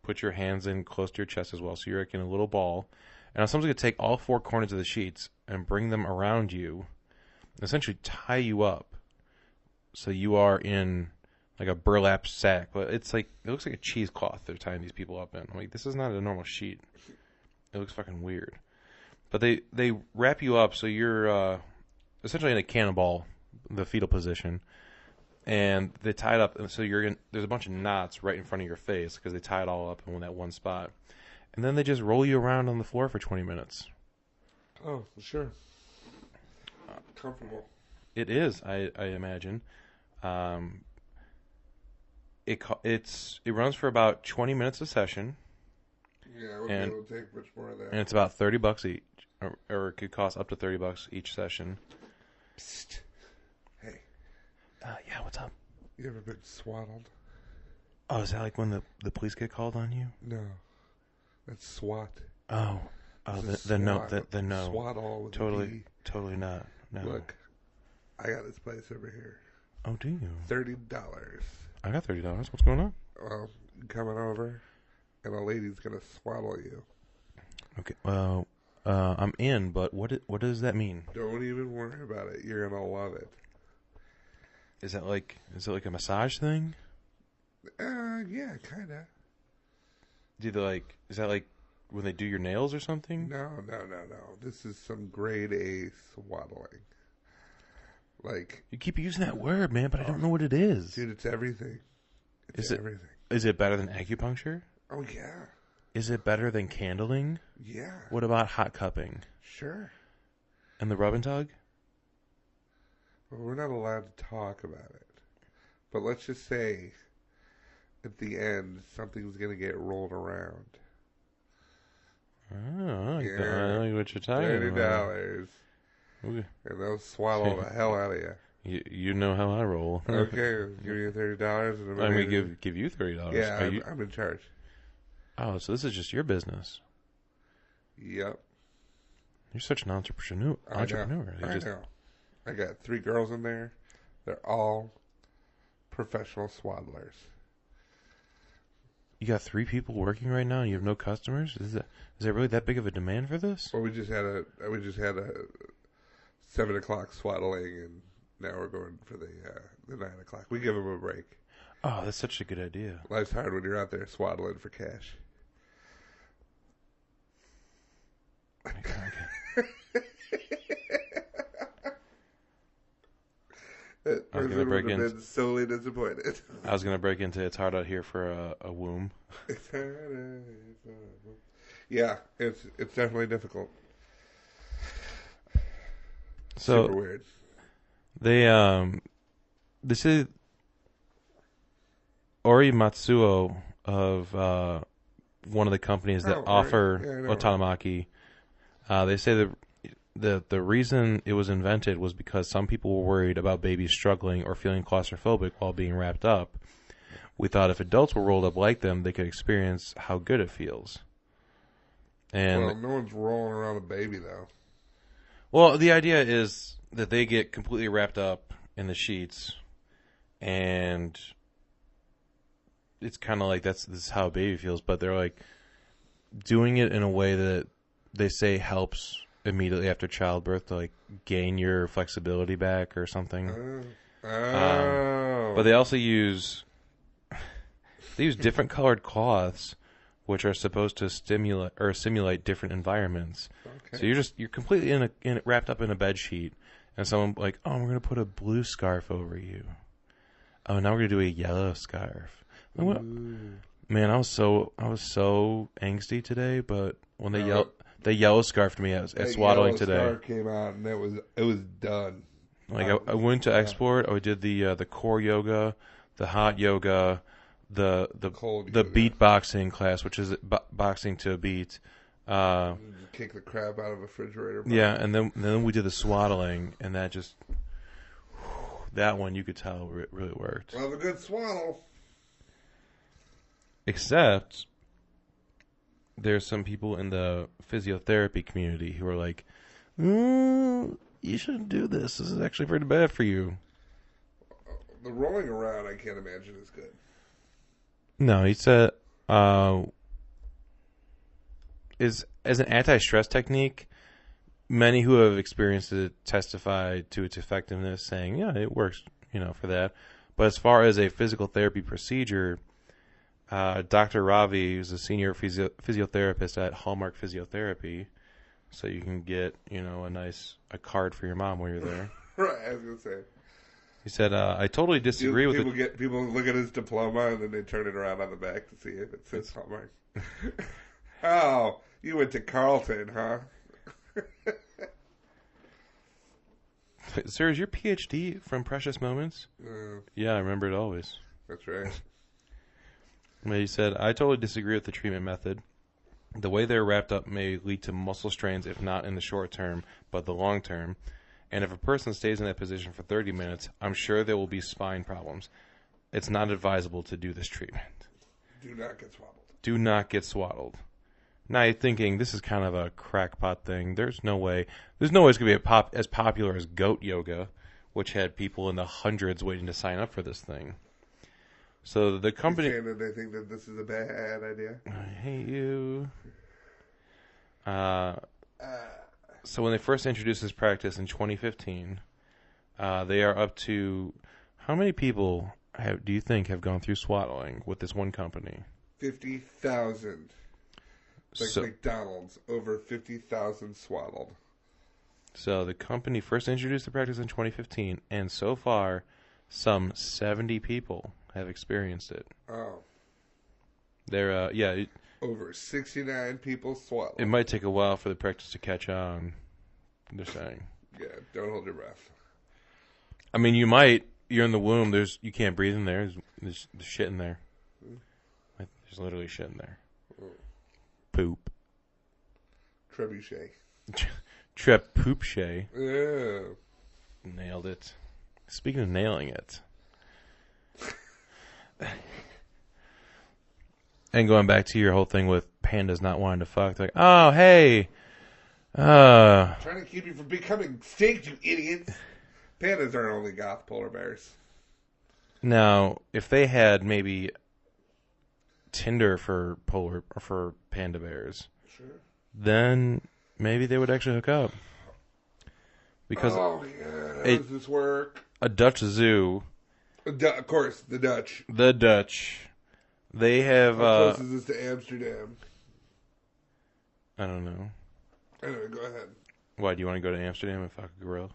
[SPEAKER 6] put your hands in close to your chest as well. So you're like in a little ball. And now someone's going to take all four corners of the sheets and bring them around you and essentially tie you up. So you are in like a burlap sack. But it's like, it looks like a cheesecloth they're tying these people up in. I'm like, this is not a normal sheet. It looks fucking weird. But they wrap you up so you're essentially in a cannonball, the fetal position. And they tie it up, and so there's a bunch of knots right in front of your face because they tie it all up in that one spot. And then they just roll you around on the floor for 20 minutes.
[SPEAKER 5] Oh, sure. Comfortable.
[SPEAKER 6] It is, I imagine. It runs for about 20 minutes a session.
[SPEAKER 5] Yeah, I wouldn't be able to take much more of that.
[SPEAKER 6] And it's about $30 each, or it could cost up to $30 each session.
[SPEAKER 5] Psst. Hey.
[SPEAKER 6] Yeah, what's up?
[SPEAKER 5] You ever been swaddled?
[SPEAKER 6] Oh, is that like when the police get called on you?
[SPEAKER 5] No. That's SWAT.
[SPEAKER 6] Oh, then no.
[SPEAKER 5] Swaddle with
[SPEAKER 6] Totally not. No.
[SPEAKER 5] Look, I got this place over here.
[SPEAKER 6] Oh, do you?
[SPEAKER 5] $30.
[SPEAKER 6] I got $30. What's going on?
[SPEAKER 5] Well, coming over, and a lady's gonna swaddle you.
[SPEAKER 6] Okay. Well, I'm in, but what does that mean?
[SPEAKER 5] Don't even worry about it. You're gonna love it.
[SPEAKER 6] Is it like a massage thing?
[SPEAKER 5] Yeah, kinda.
[SPEAKER 6] Is that like when they do your nails or something?
[SPEAKER 5] No. This is some grade A swaddling. Like,
[SPEAKER 6] You keep using that word, man, but I don't know what it is.
[SPEAKER 5] dude, it's everything. It's everything.
[SPEAKER 6] Is it better than acupuncture?
[SPEAKER 5] Oh yeah.
[SPEAKER 6] Is it better than candling?
[SPEAKER 5] Yeah.
[SPEAKER 6] What about hot cupping?
[SPEAKER 5] Sure.
[SPEAKER 6] And the rub and tug?
[SPEAKER 5] Well, we're not allowed to talk about it. But let's just say, at the end, something's going to get rolled around.
[SPEAKER 6] Oh, I know what you're talking about.
[SPEAKER 5] $30.
[SPEAKER 6] Okay.
[SPEAKER 5] And they'll swallow the hell out of you.
[SPEAKER 6] You know how I roll.
[SPEAKER 5] Okay, give you $30. And
[SPEAKER 6] I'm going to give you $30.
[SPEAKER 5] Yeah, I'm in charge.
[SPEAKER 6] Oh, so this is just your business.
[SPEAKER 5] Yep.
[SPEAKER 6] You're such an entrepreneur.
[SPEAKER 5] I know. I got 3 girls in there. They're all professional swaddlers.
[SPEAKER 6] You got 3 people working right now and you have no customers? Is there really that big of a demand for this?
[SPEAKER 5] Well, we just had a 7:00 swaddling, and now we're going for the 9:00. We give them a break.
[SPEAKER 6] Oh, that's such a good idea.
[SPEAKER 5] Life's hard when you're out there swaddling for cash. That person would have been solely disappointed.
[SPEAKER 6] I was going to break into It's Hard Out Here for a womb.
[SPEAKER 5] Yeah, it's definitely difficult.
[SPEAKER 6] So,
[SPEAKER 5] super weird.
[SPEAKER 6] This is Ori Matsuo of one of the companies that offer Otanomaki. They say the reason it was invented was because some people were worried about babies struggling or feeling claustrophobic while being wrapped up. We thought if adults were rolled up like them, they could experience how good it feels. And
[SPEAKER 5] well, no one's rolling around a baby, though.
[SPEAKER 6] Well, the idea is that they get completely wrapped up in the sheets, and it's kind of like this is how a baby feels, but they're like doing it in a way that they say helps immediately after childbirth to like gain your flexibility back or something. But they also use different colored cloths, which are supposed to simulate different environments. Okay. So you're completely wrapped up in a bed sheet, and someone like, oh, we're gonna put a blue scarf over you. Oh, now we're gonna do a yellow scarf. Man, I was so angsty today, but when they yellow scarfed me at Swaddling today.
[SPEAKER 5] Yellow scarf came out, and it was done.
[SPEAKER 6] Like I went to Export. I did the core yoga, the hot yoga, the beatboxing class, which is boxing to a beat.
[SPEAKER 5] Kick the crap out of a refrigerator.
[SPEAKER 6] Yeah, and then we did the swaddling, and that one you could tell really worked.
[SPEAKER 5] Well, a good swaddle.
[SPEAKER 6] Except there's some people in the physiotherapy community who are like, you shouldn't do this. This is actually pretty bad for you.
[SPEAKER 5] The rolling around, I can't imagine is good.
[SPEAKER 6] No, he said, as an anti-stress technique, many who have experienced it testify to its effectiveness, saying, yeah, it works, for that. But as far as a physical therapy procedure, Dr. Ravi, who's a senior physiotherapist at Hallmark Physiotherapy, so you can get, a card for your mom while you're there.
[SPEAKER 5] Right, I was going to say.
[SPEAKER 6] He said, I totally disagree with it.
[SPEAKER 5] People look at his diploma and then they turn it around on the back to see if it says Hallmark. Oh, you went to Carleton, huh?
[SPEAKER 6] Sir, is your PhD from Precious Moments? Yeah, I remember it always.
[SPEAKER 5] That's right.
[SPEAKER 6] He said, I totally disagree with the treatment method. The way they're wrapped up may lead to muscle strains, if not in the short term, but the long term. And if a person stays in that position for 30 minutes, I'm sure there will be spine problems. It's not advisable to do this treatment.
[SPEAKER 5] Do not get swaddled.
[SPEAKER 6] Do not get swaddled. Now you're thinking this is kind of a crackpot thing. There's no way it's going to be as popular as goat yoga, which had people in the hundreds waiting to sign up for this thing. So the company...
[SPEAKER 5] They think that this is a bad idea.
[SPEAKER 6] I hate you. So when they first introduced this practice in 2015, they are up to... How many people do you think have gone through swaddling with this one company?
[SPEAKER 5] 50,000. Like McDonald's, over 50,000 swaddled.
[SPEAKER 6] So the company first introduced the practice in 2015, and so far, some 70 people have experienced it.
[SPEAKER 5] Oh.
[SPEAKER 6] They're,
[SPEAKER 5] over 69 people swaddled.
[SPEAKER 6] It might take a while for the practice to catch on, they're saying.
[SPEAKER 5] Yeah, don't hold your breath.
[SPEAKER 6] I mean, you might. You're in the womb. You can't breathe in there. There's shit in there. There's literally shit in there. Poop.
[SPEAKER 5] Trebuchet.
[SPEAKER 6] Trepoopshay.
[SPEAKER 5] Yeah.
[SPEAKER 6] Nailed it. Speaking of nailing it. And going back to your whole thing with pandas not wanting to fuck. Like, oh, hey.
[SPEAKER 5] Trying to keep you from becoming extinct, you idiots. Pandas aren't only goth polar bears.
[SPEAKER 6] Now, if they had maybe Tinder for panda bears, sure, then maybe they would actually hook up. Because
[SPEAKER 5] how does this work?
[SPEAKER 6] A Dutch zoo,
[SPEAKER 5] of course, the Dutch.
[SPEAKER 6] They have.
[SPEAKER 5] How close is this to Amsterdam?
[SPEAKER 6] I don't know.
[SPEAKER 5] Anyway, go ahead.
[SPEAKER 6] Why do you want to go to Amsterdam and fuck a gorilla?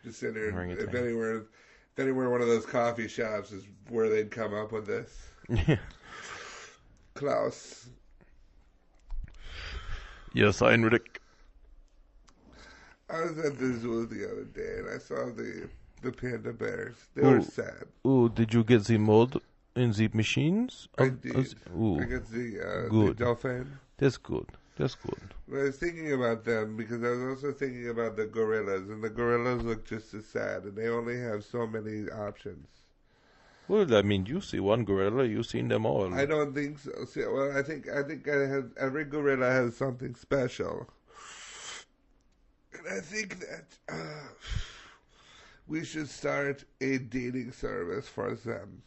[SPEAKER 5] Just sit there. If anywhere one of those coffee shops is where they'd come up with this.
[SPEAKER 6] Yeah.
[SPEAKER 5] Klaus.
[SPEAKER 6] Yes, Heinrich.
[SPEAKER 5] I was at the zoo the other day and I saw the panda bears. They were sad.
[SPEAKER 6] Oh, did you get the mold in the machines?
[SPEAKER 5] I did. I got the dolphin.
[SPEAKER 6] That's good.
[SPEAKER 5] I was thinking about them because I was also thinking about the gorillas, and the gorillas look just as sad, and they only have so many options.
[SPEAKER 6] Well, I mean, you see one gorilla, you've seen them all.
[SPEAKER 5] I don't think so. See, well, I think every gorilla has something special, and I think that we should start a dating service for them.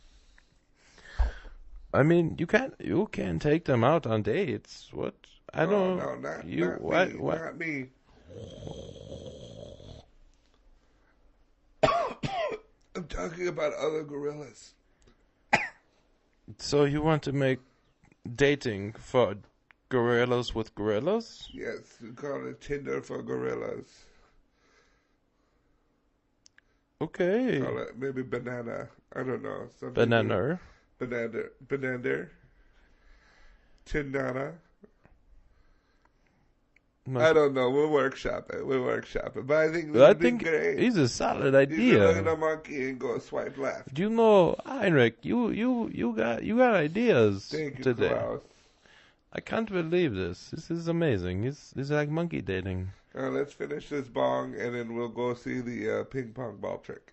[SPEAKER 6] I mean, you can take them out on dates. What? I don't.
[SPEAKER 5] No, not
[SPEAKER 6] what?
[SPEAKER 5] Me. Not me. I'm talking about other gorillas.
[SPEAKER 6] So you want to make dating for gorillas with gorillas?
[SPEAKER 5] Yes, we call it Tinder for gorillas.
[SPEAKER 6] Okay.
[SPEAKER 5] Call it maybe banana. I don't know.
[SPEAKER 6] Banana.
[SPEAKER 5] Banana. Tindana. I don't know. We'll workshop it. But I think this would be great.
[SPEAKER 6] It's a solid
[SPEAKER 5] You
[SPEAKER 6] idea.
[SPEAKER 5] should look at a monkey and go swipe left.
[SPEAKER 6] Do you know, Heinrich? You got ideas
[SPEAKER 5] Thank you,
[SPEAKER 6] today.
[SPEAKER 5] Klaus.
[SPEAKER 6] I can't believe this. This is amazing. It's like monkey dating.
[SPEAKER 5] Let's finish this bong and then we'll go see the ping pong ball trick.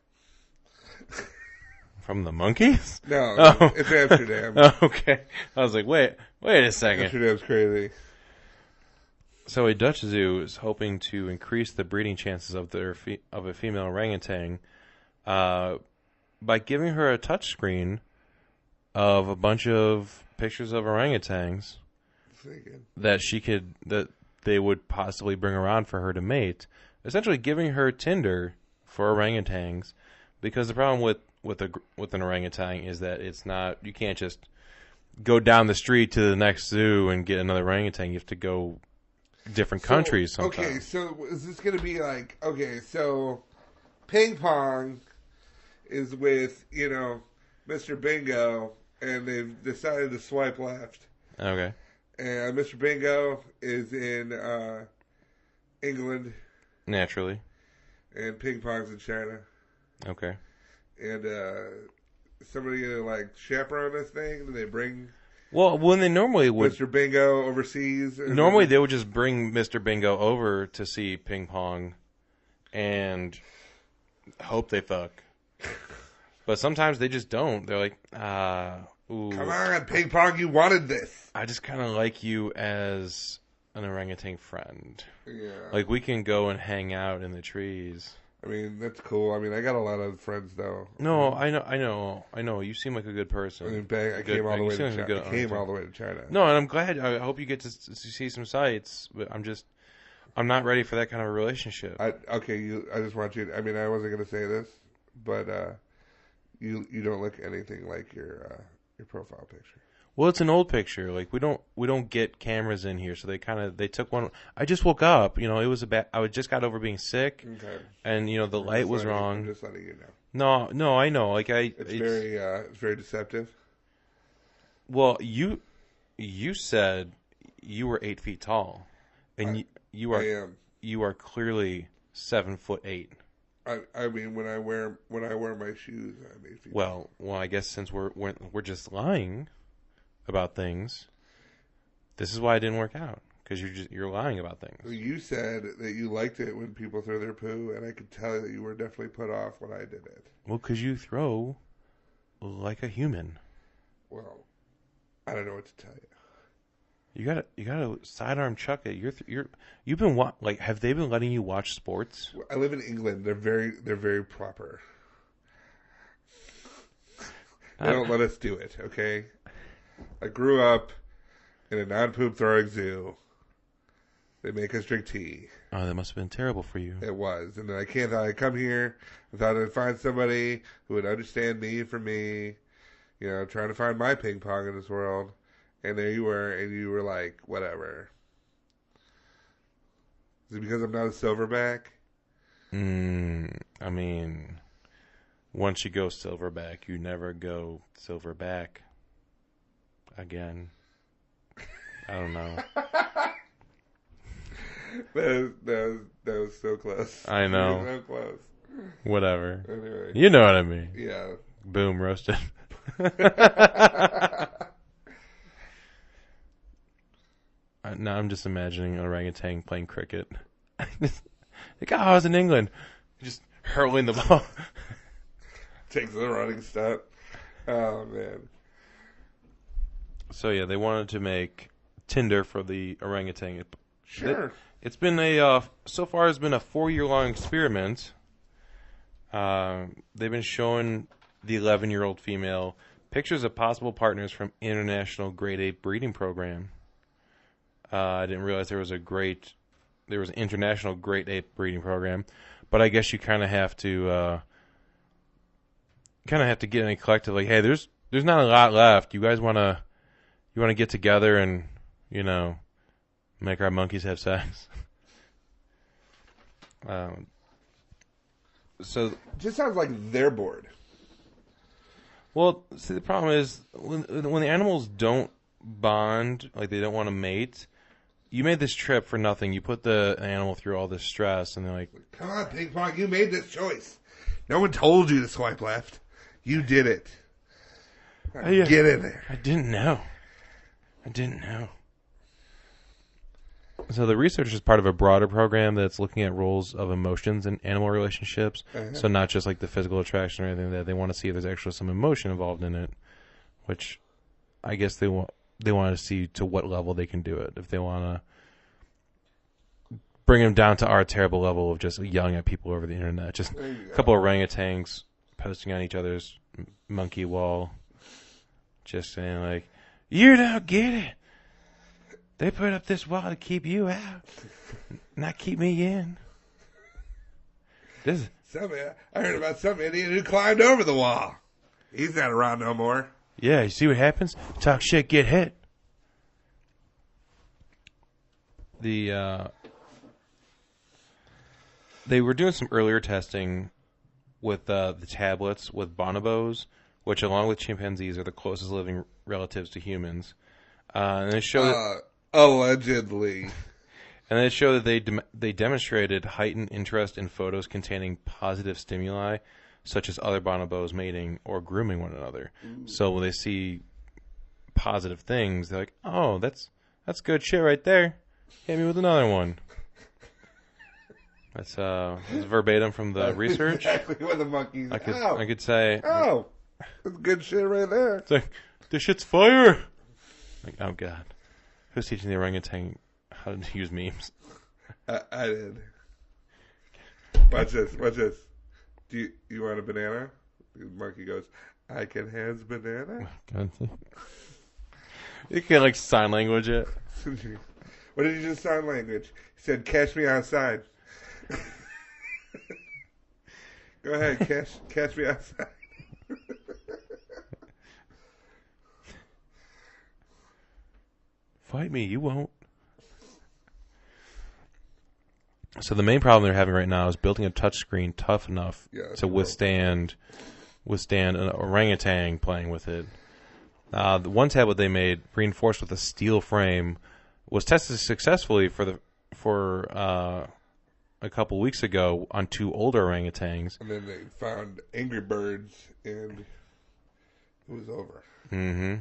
[SPEAKER 6] From the monkeys?
[SPEAKER 5] No,
[SPEAKER 6] Oh.
[SPEAKER 5] it's Amsterdam.
[SPEAKER 6] Oh, okay. I was like, wait a second.
[SPEAKER 5] Amsterdam's crazy.
[SPEAKER 6] So a Dutch zoo is hoping to increase the breeding chances of a female orangutan by giving her a touchscreen of a bunch of pictures of orangutans that they would possibly bring around for her to mate. Essentially, giving her Tinder for orangutans, because the problem with an orangutan is that you can't just go down the street to the next zoo and get another orangutan. You have to go different countries sometimes.
[SPEAKER 5] Okay, so is this going to be like, so ping pong is with, Mr. Bingo, and they've decided to swipe left.
[SPEAKER 6] Okay.
[SPEAKER 5] And Mr. Bingo is in England.
[SPEAKER 6] Naturally.
[SPEAKER 5] And ping pong's in China.
[SPEAKER 6] Okay.
[SPEAKER 5] And somebody going to, chaperone this thing? Do they bring...
[SPEAKER 6] Well, when they normally would...
[SPEAKER 5] Mr. Bingo overseas?
[SPEAKER 6] Normally they would just bring Mr. Bingo over to see ping pong and hope they fuck. But sometimes they just don't. They're like, ooh.
[SPEAKER 5] Come on, ping pong, you wanted this.
[SPEAKER 6] I just kind of like you as an orangutan friend.
[SPEAKER 5] Yeah.
[SPEAKER 6] Like, we can go and hang out in the trees.
[SPEAKER 5] I mean, that's cool. I mean, I got a lot of friends, though.
[SPEAKER 6] No, I know. You seem like a good person.
[SPEAKER 5] I mean, I came all the way to China. I came all the way to China.
[SPEAKER 6] No, and I'm glad. I hope you get to see some sights, but I'm not ready for that kind of a relationship.
[SPEAKER 5] I just want you. I mean, I wasn't going to say this, but you don't look anything like your profile picture.
[SPEAKER 6] Well, it's an old picture. Like we don't get cameras in here, so they took one. I just woke up. It was I just got over being sick,
[SPEAKER 5] okay.
[SPEAKER 6] And the light was wrong.
[SPEAKER 5] I'm just letting you know.
[SPEAKER 6] No, I know. Like
[SPEAKER 5] it's very deceptive.
[SPEAKER 6] Well, you said you were 8 feet tall, and you are clearly 7'8".
[SPEAKER 5] I mean, when I wear my shoes, I'm 8 feet.
[SPEAKER 6] Well, I guess since we're just lying about things, this is why it didn't work out, because you're lying about things.
[SPEAKER 5] You said that you liked it when people throw their poo, and I could tell that you were definitely put off when I did it.
[SPEAKER 6] Well, because you throw like a human.
[SPEAKER 5] Well, I don't know what to tell you.
[SPEAKER 6] You gotta sidearm chuck it. You've been have they been letting you watch sports?
[SPEAKER 5] I live in England. They're very proper. They don't let us do it. Okay. I grew up in a non-poop throwing zoo. They make us drink tea.
[SPEAKER 6] Oh, that must have been terrible for you.
[SPEAKER 5] It was. And then I come here, I thought I'd find somebody who would understand me for me, trying to find my ping pong in this world. And there you were, and you were like, whatever. Is it because I'm not a silverback?
[SPEAKER 6] I mean, once you go silverback, you never go silverback again. I don't know.
[SPEAKER 5] That was so close.
[SPEAKER 6] I know.
[SPEAKER 5] So close.
[SPEAKER 6] Whatever.
[SPEAKER 5] Anyway.
[SPEAKER 6] You know what I mean.
[SPEAKER 5] Yeah.
[SPEAKER 6] Boom, roasted. Now I'm just imagining an orangutan playing cricket. Like, I was in England. Just hurling the ball.
[SPEAKER 5] Takes a running step. Oh, man.
[SPEAKER 6] So, yeah, they wanted to make Tinder for the orangutan.
[SPEAKER 5] Sure.
[SPEAKER 6] It's been so far it's been a 4-year-long experiment. They've been showing the 11-year-old female pictures of possible partners from International Grade 8 Breeding Program. I didn't realize there was an international Grade 8 breeding program, but I guess you kind of have to get in a collective, like, hey, there's not a lot left. You guys want to get together and make our monkeys have sex. So
[SPEAKER 5] just sounds like they're bored.
[SPEAKER 6] Well, see, the problem is when the animals don't bond, like they don't want to mate. You made this trip for nothing. You put the animal through all this stress, and they're like,
[SPEAKER 5] come on, ping pong, you made this choice. No one told you to swipe left. You did it. Get in there.
[SPEAKER 6] I didn't know. So the research is part of a broader program that's looking at roles of emotions in animal relationships. Uh-huh. So not just like the physical attraction or anything like that. They want to see if there's actually some emotion involved in it, which I guess they want to see to what level they can do it. If they want to bring them down to our terrible level of just yelling at people over the internet. Just a couple of orangutans posting on each other's monkey wall. Just saying like, you don't get it. They put up this wall to keep you out, not keep me in.
[SPEAKER 5] I heard about some idiot who climbed over the wall. He's not around no more.
[SPEAKER 6] Yeah, you see what happens? Talk shit, get hit. They were doing some earlier testing with the tablets with bonobos, which along with chimpanzees are the closest living relatives to humans. And they showed
[SPEAKER 5] allegedly.
[SPEAKER 6] And it showed that they demonstrated heightened interest in photos containing positive stimuli, such as other bonobos mating or grooming one another. Ooh. So when they see positive things, they're like, "Oh, that's good shit right there. Hit me with another one." That's verbatim from the research.
[SPEAKER 5] Exactly what the monkeys.
[SPEAKER 6] I could say.
[SPEAKER 5] Oh, that's good shit right there.
[SPEAKER 6] It's like, this shit's fire. Like, oh god, who's teaching the orangutan how to use memes?
[SPEAKER 5] I did. Watch this. Watch this. Do you want a banana? The monkey goes, I can have banana.
[SPEAKER 6] God. You can like sign language it.
[SPEAKER 5] What did you just sign language? He said, "Catch me outside." Go ahead, catch me outside.
[SPEAKER 6] Fight me, you won't. So the main problem they're having right now is building a touchscreen tough enough to withstand an orangutan playing with it. The one tablet they made, reinforced with a steel frame, was tested successfully for a couple weeks ago on 2 older orangutans.
[SPEAKER 5] And then they found Angry Birds, and it was over.
[SPEAKER 6] Mm-hmm.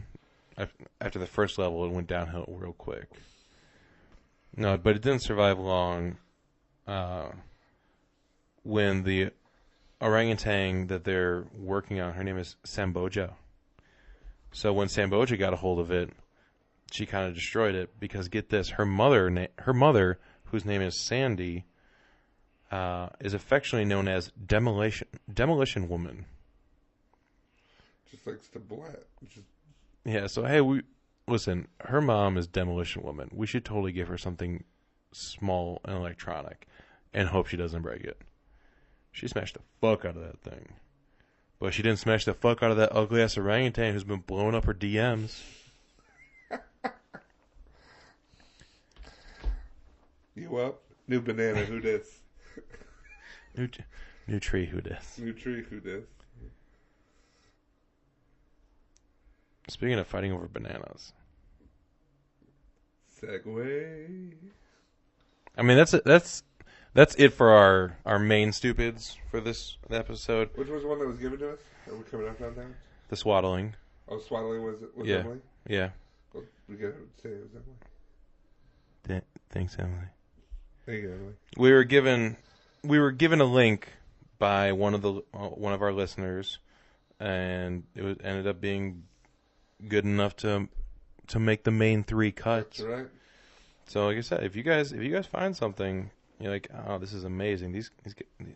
[SPEAKER 6] After the first level, it went downhill real quick. No, but it didn't survive long. When the orangutan that they're working on, her name is Samboja. So when Samboja got a hold of it, she kind of destroyed it because, get this, her mother, whose name is Sandy, is affectionately known as Demolition Woman.
[SPEAKER 5] Just likes to blat.
[SPEAKER 6] Yeah, so hey, listen, her mom is Demolition Woman. We should totally give her something small and electronic and hope she doesn't break it. She smashed the fuck out of that thing. But she didn't smash the fuck out of that ugly-ass orangutan who's been blowing up her DMs.
[SPEAKER 5] You up? New banana, who dis?
[SPEAKER 6] New tree, who dis?
[SPEAKER 5] New tree, who dis?
[SPEAKER 6] Speaking of fighting over bananas.
[SPEAKER 5] Segway.
[SPEAKER 6] I mean, that's it for our main stupids for this episode.
[SPEAKER 5] Which was the one that was given to us? Are we coming up on that?
[SPEAKER 6] The Swaddling.
[SPEAKER 5] Oh, Swaddling was
[SPEAKER 6] yeah.
[SPEAKER 5] Emily?
[SPEAKER 6] Yeah.
[SPEAKER 5] Well, we gotta say it was Emily.
[SPEAKER 6] Thanks, Emily.
[SPEAKER 5] Thank you, Emily.
[SPEAKER 6] We were given a link by one of our listeners, and it ended up being good enough to make the main 3 cuts.
[SPEAKER 5] That's right.
[SPEAKER 6] So, like I said, if you guys find something, you're like, oh, this is amazing.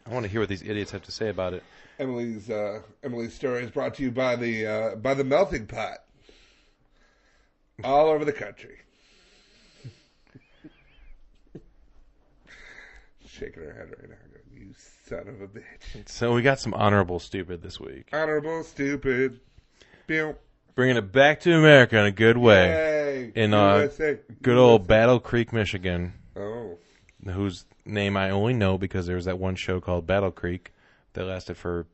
[SPEAKER 6] I want to hear what these idiots have to say about it.
[SPEAKER 5] Emily's story is brought to you by the melting pot, all over the country. Shaking her head right now, going, "You son of a bitch."
[SPEAKER 6] So we got some honorable stupid this week.
[SPEAKER 5] Honorable stupid. Pew.
[SPEAKER 6] Bringing it back to America in a good way.
[SPEAKER 5] Yay.
[SPEAKER 6] In
[SPEAKER 5] USA.
[SPEAKER 6] good old Battle Creek, Michigan.
[SPEAKER 5] Oh.
[SPEAKER 6] Whose name I only know because there was that one show called Battle Creek that lasted for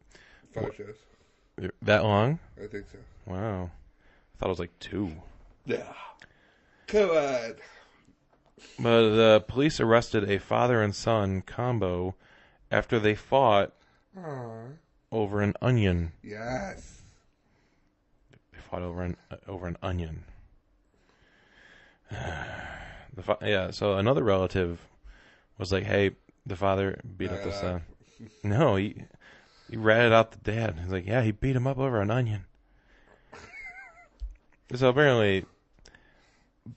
[SPEAKER 5] 5 shows.
[SPEAKER 6] That long?
[SPEAKER 5] I think so.
[SPEAKER 6] Wow. I thought it was like 2.
[SPEAKER 5] Yeah. Come on.
[SPEAKER 6] But the police arrested a father and son combo after they fought over an onion.
[SPEAKER 5] Yes.
[SPEAKER 6] They fought over an onion. So another relative was like, "Hey, the father beat up the son." No, he ratted out the dad. He's like, "Yeah, he beat him up over an onion." So apparently,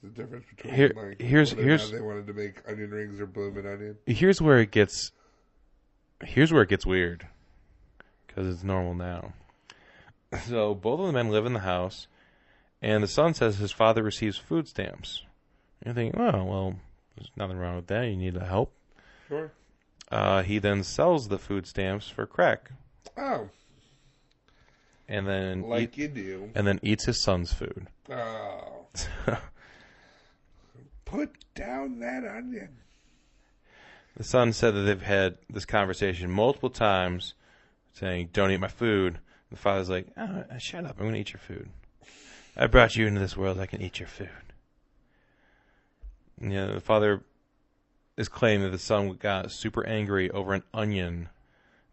[SPEAKER 5] the difference between
[SPEAKER 6] here's
[SPEAKER 5] they wanted to make onion rings or bloomin' onion.
[SPEAKER 6] Here's where it gets weird because it's normal now. So both of the men live in the house, and the son says his father receives food stamps. And you think, oh well, there's nothing wrong with that. You need help.
[SPEAKER 5] Sure.
[SPEAKER 6] He then sells the food stamps for crack.
[SPEAKER 5] Oh.
[SPEAKER 6] And then
[SPEAKER 5] you do.
[SPEAKER 6] And then eats his son's food.
[SPEAKER 5] Oh. Put down that onion.
[SPEAKER 6] The son said that they've had this conversation multiple times, saying, "Don't eat my food." The father's like, "Oh, shut up! I'm going to eat your food. I brought you into this world. I can eat your food." And, the father is claiming that the son got super angry over an onion,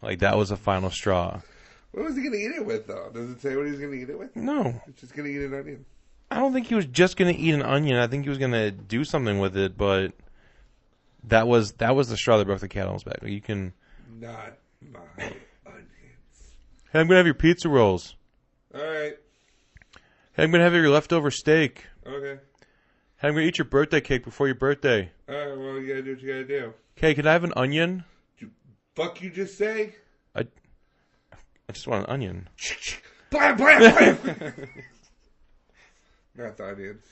[SPEAKER 6] like that was the final straw.
[SPEAKER 5] What was he going to eat it with, though? Does it say what he's going to eat it with?
[SPEAKER 6] No.
[SPEAKER 5] He's just going to eat an onion.
[SPEAKER 6] I don't think he was just going to eat an onion. I think he was going to do something with it, but That was the straw that broke the camel's back. You can.
[SPEAKER 5] Not my onions.
[SPEAKER 6] Hey, I'm gonna have your pizza rolls.
[SPEAKER 5] All right.
[SPEAKER 6] Hey, I'm gonna have your leftover steak.
[SPEAKER 5] Okay.
[SPEAKER 6] Hey, I'm gonna eat your birthday cake before your birthday.
[SPEAKER 5] All right. Well, you gotta do what you gotta do.
[SPEAKER 6] Okay, can I have an onion?
[SPEAKER 5] Fuck you just say?
[SPEAKER 6] I just want an onion.
[SPEAKER 5] Blam, blam, blam. Not the onions.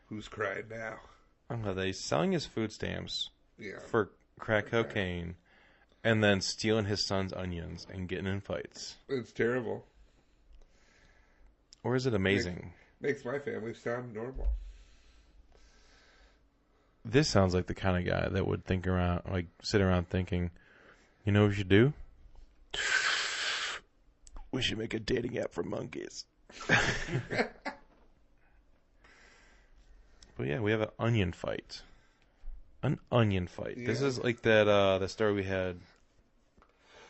[SPEAKER 5] Who's crying now?
[SPEAKER 6] Oh, they selling his food stamps
[SPEAKER 5] Yeah.
[SPEAKER 6] for crack cocaine, and then stealing his son's onions and getting in fights.
[SPEAKER 5] It's terrible.
[SPEAKER 6] Or is it amazing?
[SPEAKER 5] Makes my family sound normal.
[SPEAKER 6] This sounds like the kind of guy that would sit around thinking, you know what we should do? We should make a dating app for monkeys. But yeah, we have an onion fight. An onion fight. Yeah. This is like that story we had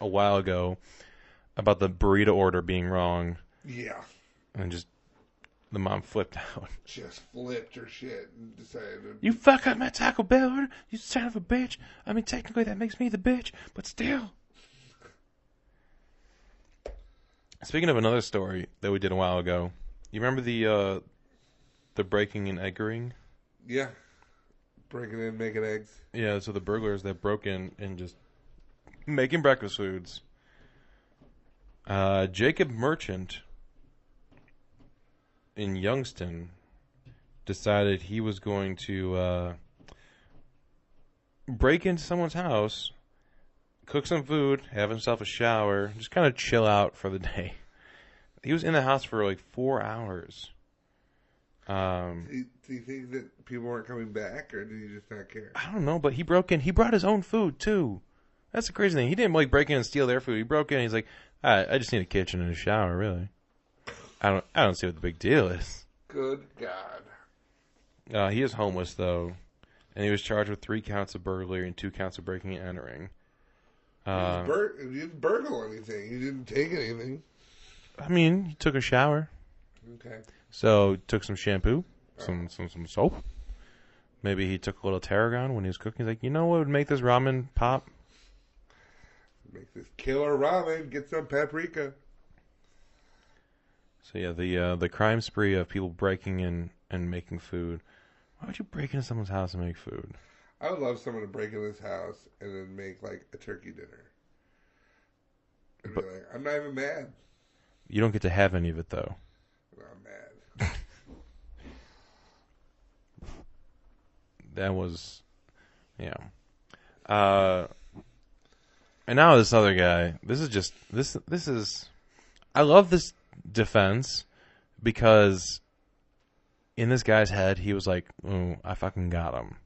[SPEAKER 6] a while ago about the burrito order being wrong.
[SPEAKER 5] Yeah.
[SPEAKER 6] And just the mom flipped out.
[SPEAKER 5] Just flipped her shit and decided to...
[SPEAKER 6] You fuck up my Taco Bell order, you son of a bitch. I mean, technically that makes me the bitch, but still. Speaking of another story that we did a while ago, you remember the breaking and eggering?
[SPEAKER 5] Yeah. Breaking in, making eggs.
[SPEAKER 6] Yeah, so the burglars that broke in and just making breakfast foods. Jacob Merchant in Youngston decided he was going to break into someone's house, cook some food, have himself a shower, just kind of chill out for the day. He was in the house for like 4 hours.
[SPEAKER 5] Do you think that people weren't coming back, or did he just not care?
[SPEAKER 6] I don't know, but he broke in. He brought his own food, too. That's the crazy thing. He didn't like break in and steal their food. He broke in and he's like, I just need a kitchen and a shower, really. I don't see what the big deal is.
[SPEAKER 5] Good God.
[SPEAKER 6] He is homeless, though, and he was charged with 3 counts of burglary and 2 counts of breaking and entering.
[SPEAKER 5] He didn't burgle anything. He didn't take anything.
[SPEAKER 6] I mean, he took a shower.
[SPEAKER 5] Okay.
[SPEAKER 6] So, took some shampoo, some soap. Maybe he took a little tarragon when he was cooking. He's like, you know what would make this ramen pop?
[SPEAKER 5] Make this killer ramen. Get some paprika.
[SPEAKER 6] So yeah, the crime spree of people breaking in and making food. Why would you break into someone's house and make food?
[SPEAKER 5] I would love someone to break in this house and then make like a turkey dinner. And be like, I'm not even mad.
[SPEAKER 6] You don't get to have any of it though.
[SPEAKER 5] I'm mad.
[SPEAKER 6] That was, yeah. And now this other guy. This is. I love this defense because in this guy's head he was like, "Oh, I fucking got him.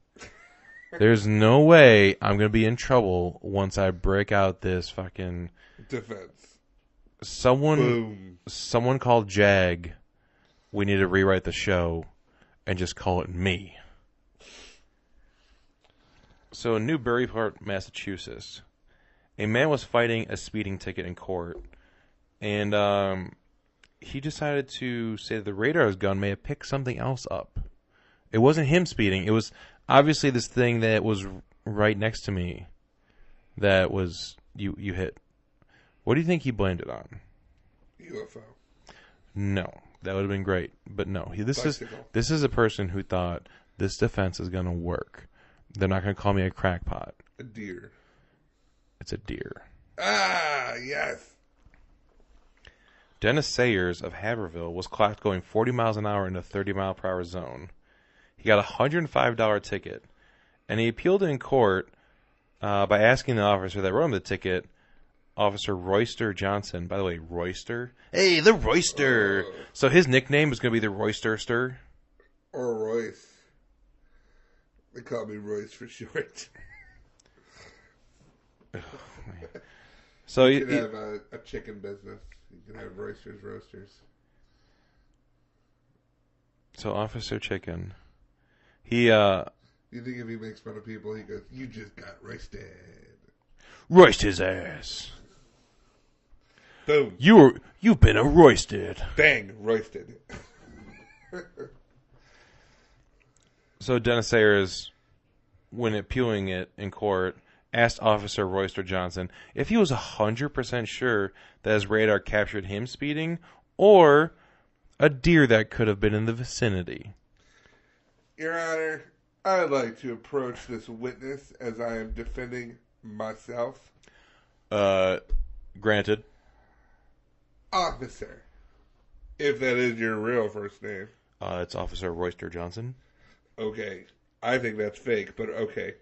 [SPEAKER 6] There's no way I'm gonna be in trouble once I break out this fucking
[SPEAKER 5] defense."
[SPEAKER 6] Someone called Jag. We need to rewrite the show and just call it me. So in Newburyport, Massachusetts, a man was fighting a speeding ticket in court, and he decided to say that the radar's gun may have picked something else up. It wasn't him speeding. It was obviously this thing that was right next to me that was you hit. What do you think he blamed it on?
[SPEAKER 5] UFO.
[SPEAKER 6] No, that would have been great, but no. This is a person who thought this defense is going to work. They're not going to call me a crackpot.
[SPEAKER 5] A deer.
[SPEAKER 6] It's a deer.
[SPEAKER 5] Ah, yes.
[SPEAKER 6] Dennis Sayers of Haverhill was clocked going 40 miles an hour in a 30-mile-per-hour zone. He got a $105 ticket, and he appealed in court by asking the officer that wrote him the ticket, Officer Royster Johnson. By the way, Royster? Hey, the Royster! So his nickname is going to be the Roysterster?
[SPEAKER 5] Or Royce. They call me Royce for short.
[SPEAKER 6] So
[SPEAKER 5] you can have a chicken business. You can have Roysters Roasters.
[SPEAKER 6] So Officer Chicken, he
[SPEAKER 5] You think if he makes fun of people, he goes, "You just got roasted."
[SPEAKER 6] Roist his ass.
[SPEAKER 5] Boom.
[SPEAKER 6] You've been roisted.
[SPEAKER 5] Bang, roasted.
[SPEAKER 6] So Dennis Sayers when appealing it in court, asked Officer Royster Johnson if he was 100% sure that his radar captured him speeding or a deer that could have been in the vicinity.
[SPEAKER 5] Your Honor, I would like to approach this witness as I am defending myself.
[SPEAKER 6] Granted.
[SPEAKER 5] Officer, if that is your real first name.
[SPEAKER 6] It's Officer Royster Johnson.
[SPEAKER 5] Okay. I think that's fake, but okay.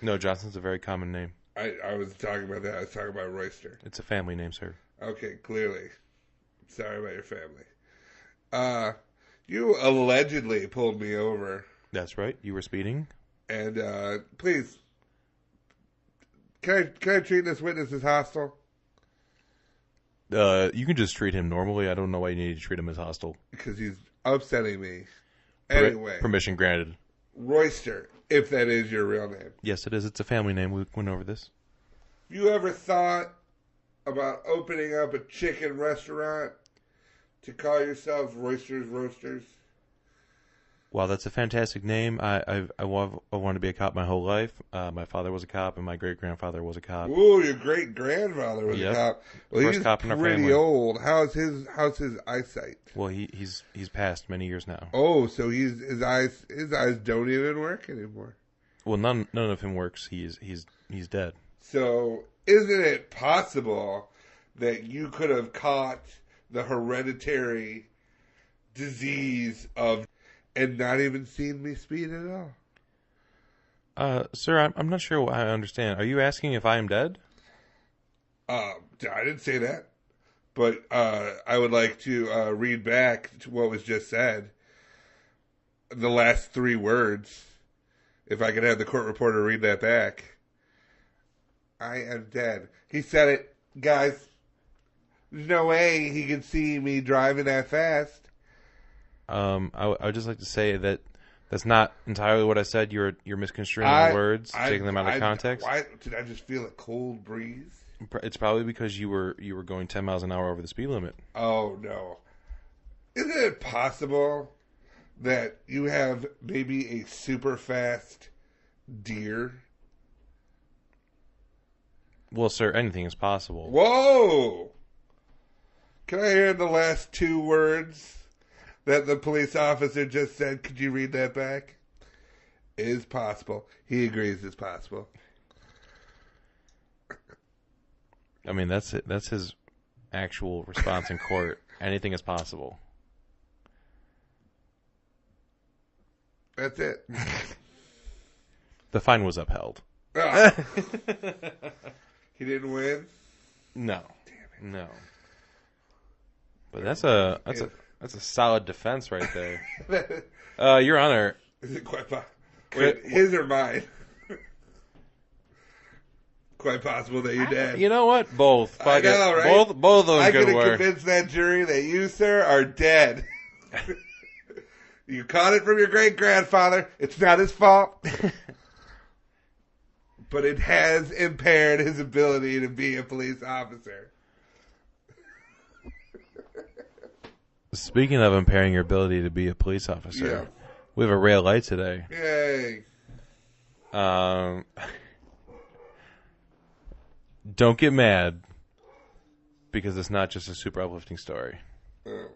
[SPEAKER 6] No, Johnson's a very common name.
[SPEAKER 5] I was talking about that. I was talking about Royster.
[SPEAKER 6] It's a family name, sir.
[SPEAKER 5] Okay, clearly. Sorry about your family. You allegedly pulled me over.
[SPEAKER 6] That's right. You were speeding.
[SPEAKER 5] And, please, can I treat this witness as hostile?
[SPEAKER 6] You can just treat him normally. I don't know why you need to treat him as hostile.
[SPEAKER 5] Because he's upsetting me. Anyway.
[SPEAKER 6] Permission granted.
[SPEAKER 5] Royster, if that is your real name.
[SPEAKER 6] Yes, it is. It's a family name. We went over this.
[SPEAKER 5] You ever thought about opening up a chicken restaurant to call yourselves Royster's Roasters?
[SPEAKER 6] Wow, that's a fantastic name. I wanted to be a cop my whole life. My father was a cop, and my great-grandfather was a cop.
[SPEAKER 5] Ooh, your great-grandfather was a cop. Well,
[SPEAKER 6] First
[SPEAKER 5] he's
[SPEAKER 6] cop in our
[SPEAKER 5] pretty
[SPEAKER 6] family.
[SPEAKER 5] old. How's his eyesight?
[SPEAKER 6] Well, he's passed many years now.
[SPEAKER 5] Oh, so his eyes don't even work anymore.
[SPEAKER 6] Well, none of him works. He's dead.
[SPEAKER 5] So, isn't it possible that you could have caught the hereditary disease of and not even seen me speed at all?
[SPEAKER 6] Sir, I'm not sure I understand. Are you asking if I am dead?
[SPEAKER 5] I didn't say that. But I would like to read back to what was just said. The last 3 words. If I could have the court reporter read that back. I am dead. He said it. Guys, there's no way he could see me driving that fast.
[SPEAKER 6] I would just like to say that that's not entirely what I said. You're misconstruing the words, taking them out of context.
[SPEAKER 5] Why did I just feel a cold breeze?
[SPEAKER 6] It's probably because you were going 10 miles an hour over the speed limit.
[SPEAKER 5] Oh, no. Isn't it possible that you have maybe a super fast deer?
[SPEAKER 6] Well, sir, anything is possible.
[SPEAKER 5] Whoa! Can I hear the last 2 words that the police officer just said? Could you read that back? Is possible. He agrees it's possible.
[SPEAKER 6] I mean, that's it. That's his actual response in court. Anything is possible.
[SPEAKER 5] That's it.
[SPEAKER 6] The fine was upheld.
[SPEAKER 5] Ah. He didn't win?
[SPEAKER 6] No. Damn it. No. But that's a solid defense right there. Your Honor.
[SPEAKER 5] Is it quite possible? Wait, his or mine? Quite possible that you're dead.
[SPEAKER 6] You know what? Both.
[SPEAKER 5] I know, right?
[SPEAKER 6] Both of those
[SPEAKER 5] I
[SPEAKER 6] could
[SPEAKER 5] could have
[SPEAKER 6] work.
[SPEAKER 5] convinced that jury that you, sir, are dead. You caught it from your great-grandfather. It's not his fault. But it has impaired his ability to be a police officer.
[SPEAKER 6] Speaking of impairing your ability to be a police officer, we have a red light today.
[SPEAKER 5] Yay.
[SPEAKER 6] Don't get mad, because it's not just a super uplifting story.
[SPEAKER 5] Oh.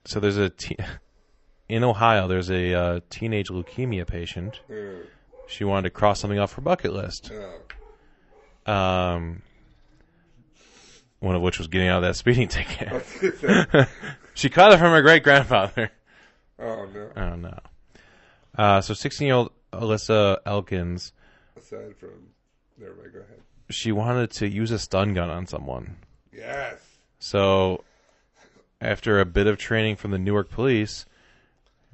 [SPEAKER 6] So there's in Ohio, there's a teenage leukemia patient.
[SPEAKER 5] Oh.
[SPEAKER 6] She wanted to cross something off her bucket list.
[SPEAKER 5] Oh.
[SPEAKER 6] One of which was getting out of that speeding ticket. She caught it from her great-grandfather.
[SPEAKER 5] Oh, no.
[SPEAKER 6] Oh, no. So 16-year-old Alyssa Elkins.
[SPEAKER 5] Aside from... Never mind, go ahead.
[SPEAKER 6] She wanted to use a stun gun on someone.
[SPEAKER 5] Yes.
[SPEAKER 6] So, after a bit of training from the Newark police,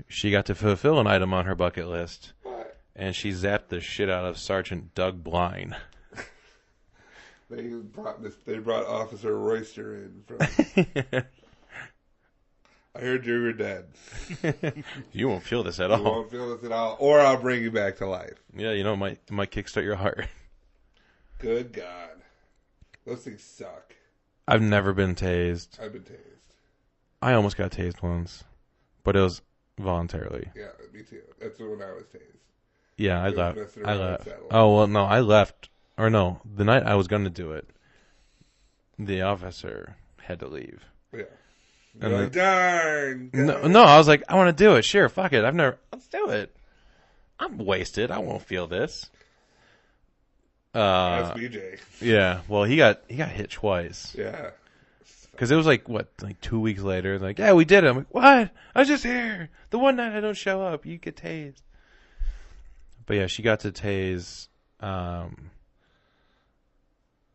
[SPEAKER 6] she got to fulfill an item on her bucket list.
[SPEAKER 5] What?
[SPEAKER 6] And she zapped the shit out of Sergeant Doug Blind.
[SPEAKER 5] They brought Officer Royster in from... I heard you were dead.
[SPEAKER 6] You won't feel this at
[SPEAKER 5] You
[SPEAKER 6] all.
[SPEAKER 5] won't feel this at all. Or I'll bring you back to life.
[SPEAKER 6] Yeah, you know, it might kickstart your heart.
[SPEAKER 5] Good God. Those things suck.
[SPEAKER 6] I've never been tased.
[SPEAKER 5] I've been tased.
[SPEAKER 6] I almost got tased once. But it was voluntarily.
[SPEAKER 5] Yeah, me too. That's when I was tased.
[SPEAKER 6] Yeah, I
[SPEAKER 5] It was
[SPEAKER 6] left.
[SPEAKER 5] messing
[SPEAKER 6] I
[SPEAKER 5] around
[SPEAKER 6] left.
[SPEAKER 5] with that
[SPEAKER 6] Oh well, no, I left. Or no, the night I was going to do it, the officer had to leave.
[SPEAKER 5] Yeah.
[SPEAKER 6] And
[SPEAKER 5] Like, darn.
[SPEAKER 6] No, I was like, I want to do it. Sure, fuck it. Let's do it. I'm wasted. I won't feel this.
[SPEAKER 5] That's BJ.
[SPEAKER 6] Yeah. Well, he got hit twice.
[SPEAKER 5] Yeah.
[SPEAKER 6] Because it was like 2 weeks later. Like, yeah, we did it. I'm like, what? I was just here. The one night I don't show up, you get tased. But yeah, she got to tase.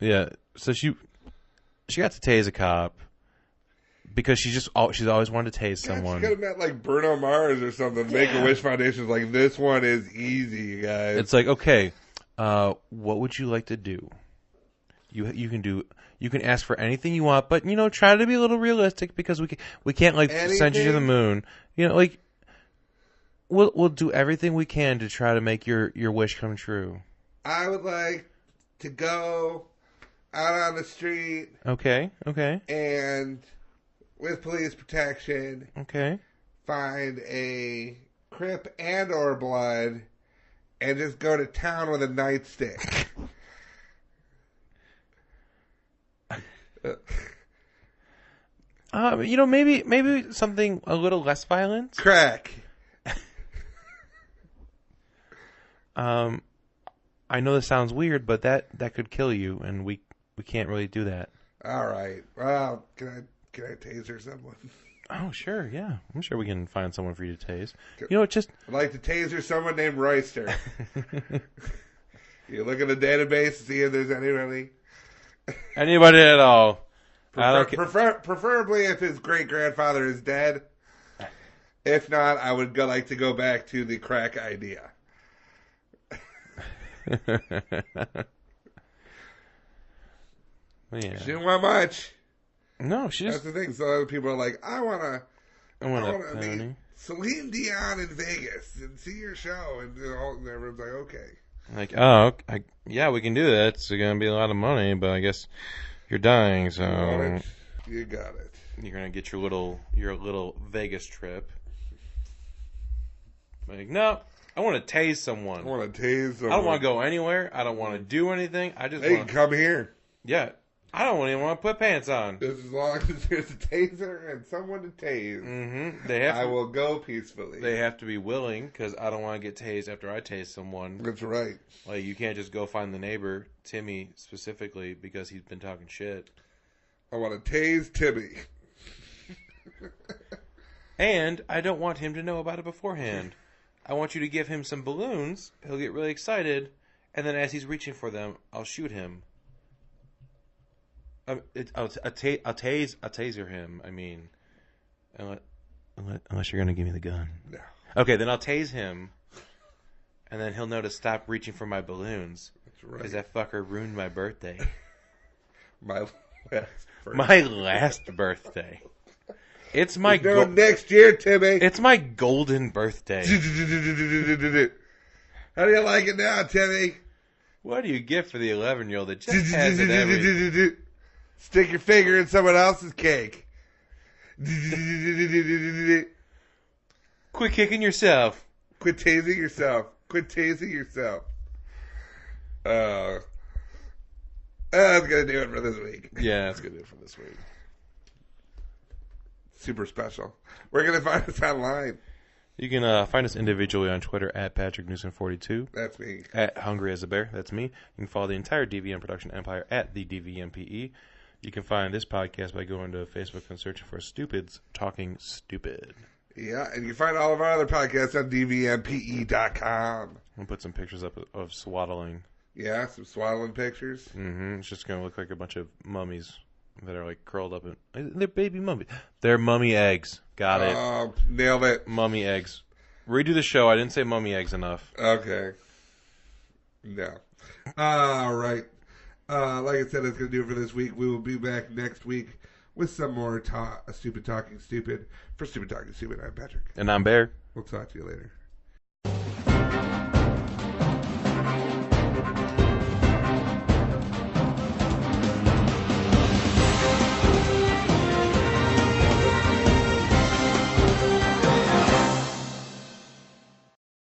[SPEAKER 6] Yeah. So she got to tase a cop. Because she's always wanted to tase someone.
[SPEAKER 5] She could have met like Bruno Mars or something. Make-A-Wish Foundation's like, this one is easy, you guys.
[SPEAKER 6] It's like, okay, what would you like to do? You can ask for anything you want, but try to be a little realistic because we can't like send you to the moon. Like we'll do everything we can to try to make your wish come true.
[SPEAKER 5] I would like to go out on the street.
[SPEAKER 6] Okay.
[SPEAKER 5] And with police protection,
[SPEAKER 6] okay,
[SPEAKER 5] find a Crip and or blood, and just go to town with a nightstick.
[SPEAKER 6] Maybe something a little less violent.
[SPEAKER 5] Crack.
[SPEAKER 6] I know this sounds weird, but that could kill you, and we can't really do that.
[SPEAKER 5] All right. Well, can I taser someone?
[SPEAKER 6] Oh, sure, yeah. I'm sure we can find someone for you to tase.
[SPEAKER 5] I'd like to taser someone named Royster. You look at the database, see if there's anybody.
[SPEAKER 6] Anybody at all.
[SPEAKER 5] Preferably if his great-grandfather is dead. If not, I would like to go back to the crack idea.
[SPEAKER 6] Yeah.
[SPEAKER 5] She didn't want much.
[SPEAKER 6] No, she just...
[SPEAKER 5] That's the thing. So other people are like, I want to meet Celine Dion in Vegas and see your show. And everyone's like, okay.
[SPEAKER 6] Like, oh, yeah, we can do that. It's going to be a lot of money, but I guess you're dying, so...
[SPEAKER 5] You got it.
[SPEAKER 6] You're going to get your little Vegas trip. Like, no, I want to tase someone.
[SPEAKER 5] I want to tase someone.
[SPEAKER 6] I don't want to go anywhere. I don't want to do anything.
[SPEAKER 5] They can come here.
[SPEAKER 6] Yeah. I don't even want to put pants on.
[SPEAKER 5] Just as long as there's a taser and someone to tase,
[SPEAKER 6] mm-hmm.
[SPEAKER 5] I will go peacefully.
[SPEAKER 6] They have to be willing, because I don't want to get tased after I tase someone.
[SPEAKER 5] That's right.
[SPEAKER 6] Like, you can't just go find the neighbor, Timmy specifically, because he's been talking shit.
[SPEAKER 5] I want to tase Timmy.
[SPEAKER 6] And I don't want him to know about it beforehand. I want you to give him some balloons. He'll get really excited, and then as he's reaching for them, I'll shoot him. I'll taser him. I mean, unless you're gonna give me the gun.
[SPEAKER 5] No.
[SPEAKER 6] Okay, then I'll tase him, and then he'll know to stop reaching for my balloons.
[SPEAKER 5] That's right.
[SPEAKER 6] Because that fucker ruined my birthday.
[SPEAKER 5] My
[SPEAKER 6] last birthday. It's my
[SPEAKER 5] next year, Timmy.
[SPEAKER 6] It's my golden birthday.
[SPEAKER 5] How do you like it now, Timmy?
[SPEAKER 6] What do you get for the 11-year-old that just has it every...
[SPEAKER 5] Stick your finger in someone else's cake.
[SPEAKER 6] Quit kicking yourself.
[SPEAKER 5] Quit tasing yourself. Quit tasing yourself. That's going to do it for this week.
[SPEAKER 6] Yeah, that's going to do it for this week.
[SPEAKER 5] Super special. Where can they find us online?
[SPEAKER 6] You can find us individually on Twitter at Patrick Newsom42.
[SPEAKER 5] That's me.
[SPEAKER 6] At Hungry as a Bear. That's me. You can follow the entire DVM production empire at the DVMPE. You can find this podcast by going to Facebook and searching for Stupids Talking Stupid.
[SPEAKER 5] Yeah, and you can find all of our other podcasts on dvmpe.com.
[SPEAKER 6] We'll put some pictures up of swaddling.
[SPEAKER 5] Yeah, some swaddling pictures.
[SPEAKER 6] Mm-hmm. It's just going to look like a bunch of mummies that are like curled up. They're baby mummies. They're mummy eggs. Got it.
[SPEAKER 5] Oh, nailed it.
[SPEAKER 6] Mummy eggs. Redo the show. I didn't say mummy eggs enough.
[SPEAKER 5] Okay. No. All right. Like I said, that's going to do it for this week. We will be back next week with some more Stupid Talking Stupid. For Stupid Talking Stupid, I'm Patrick.
[SPEAKER 6] And I'm Bear.
[SPEAKER 5] We'll talk to you later.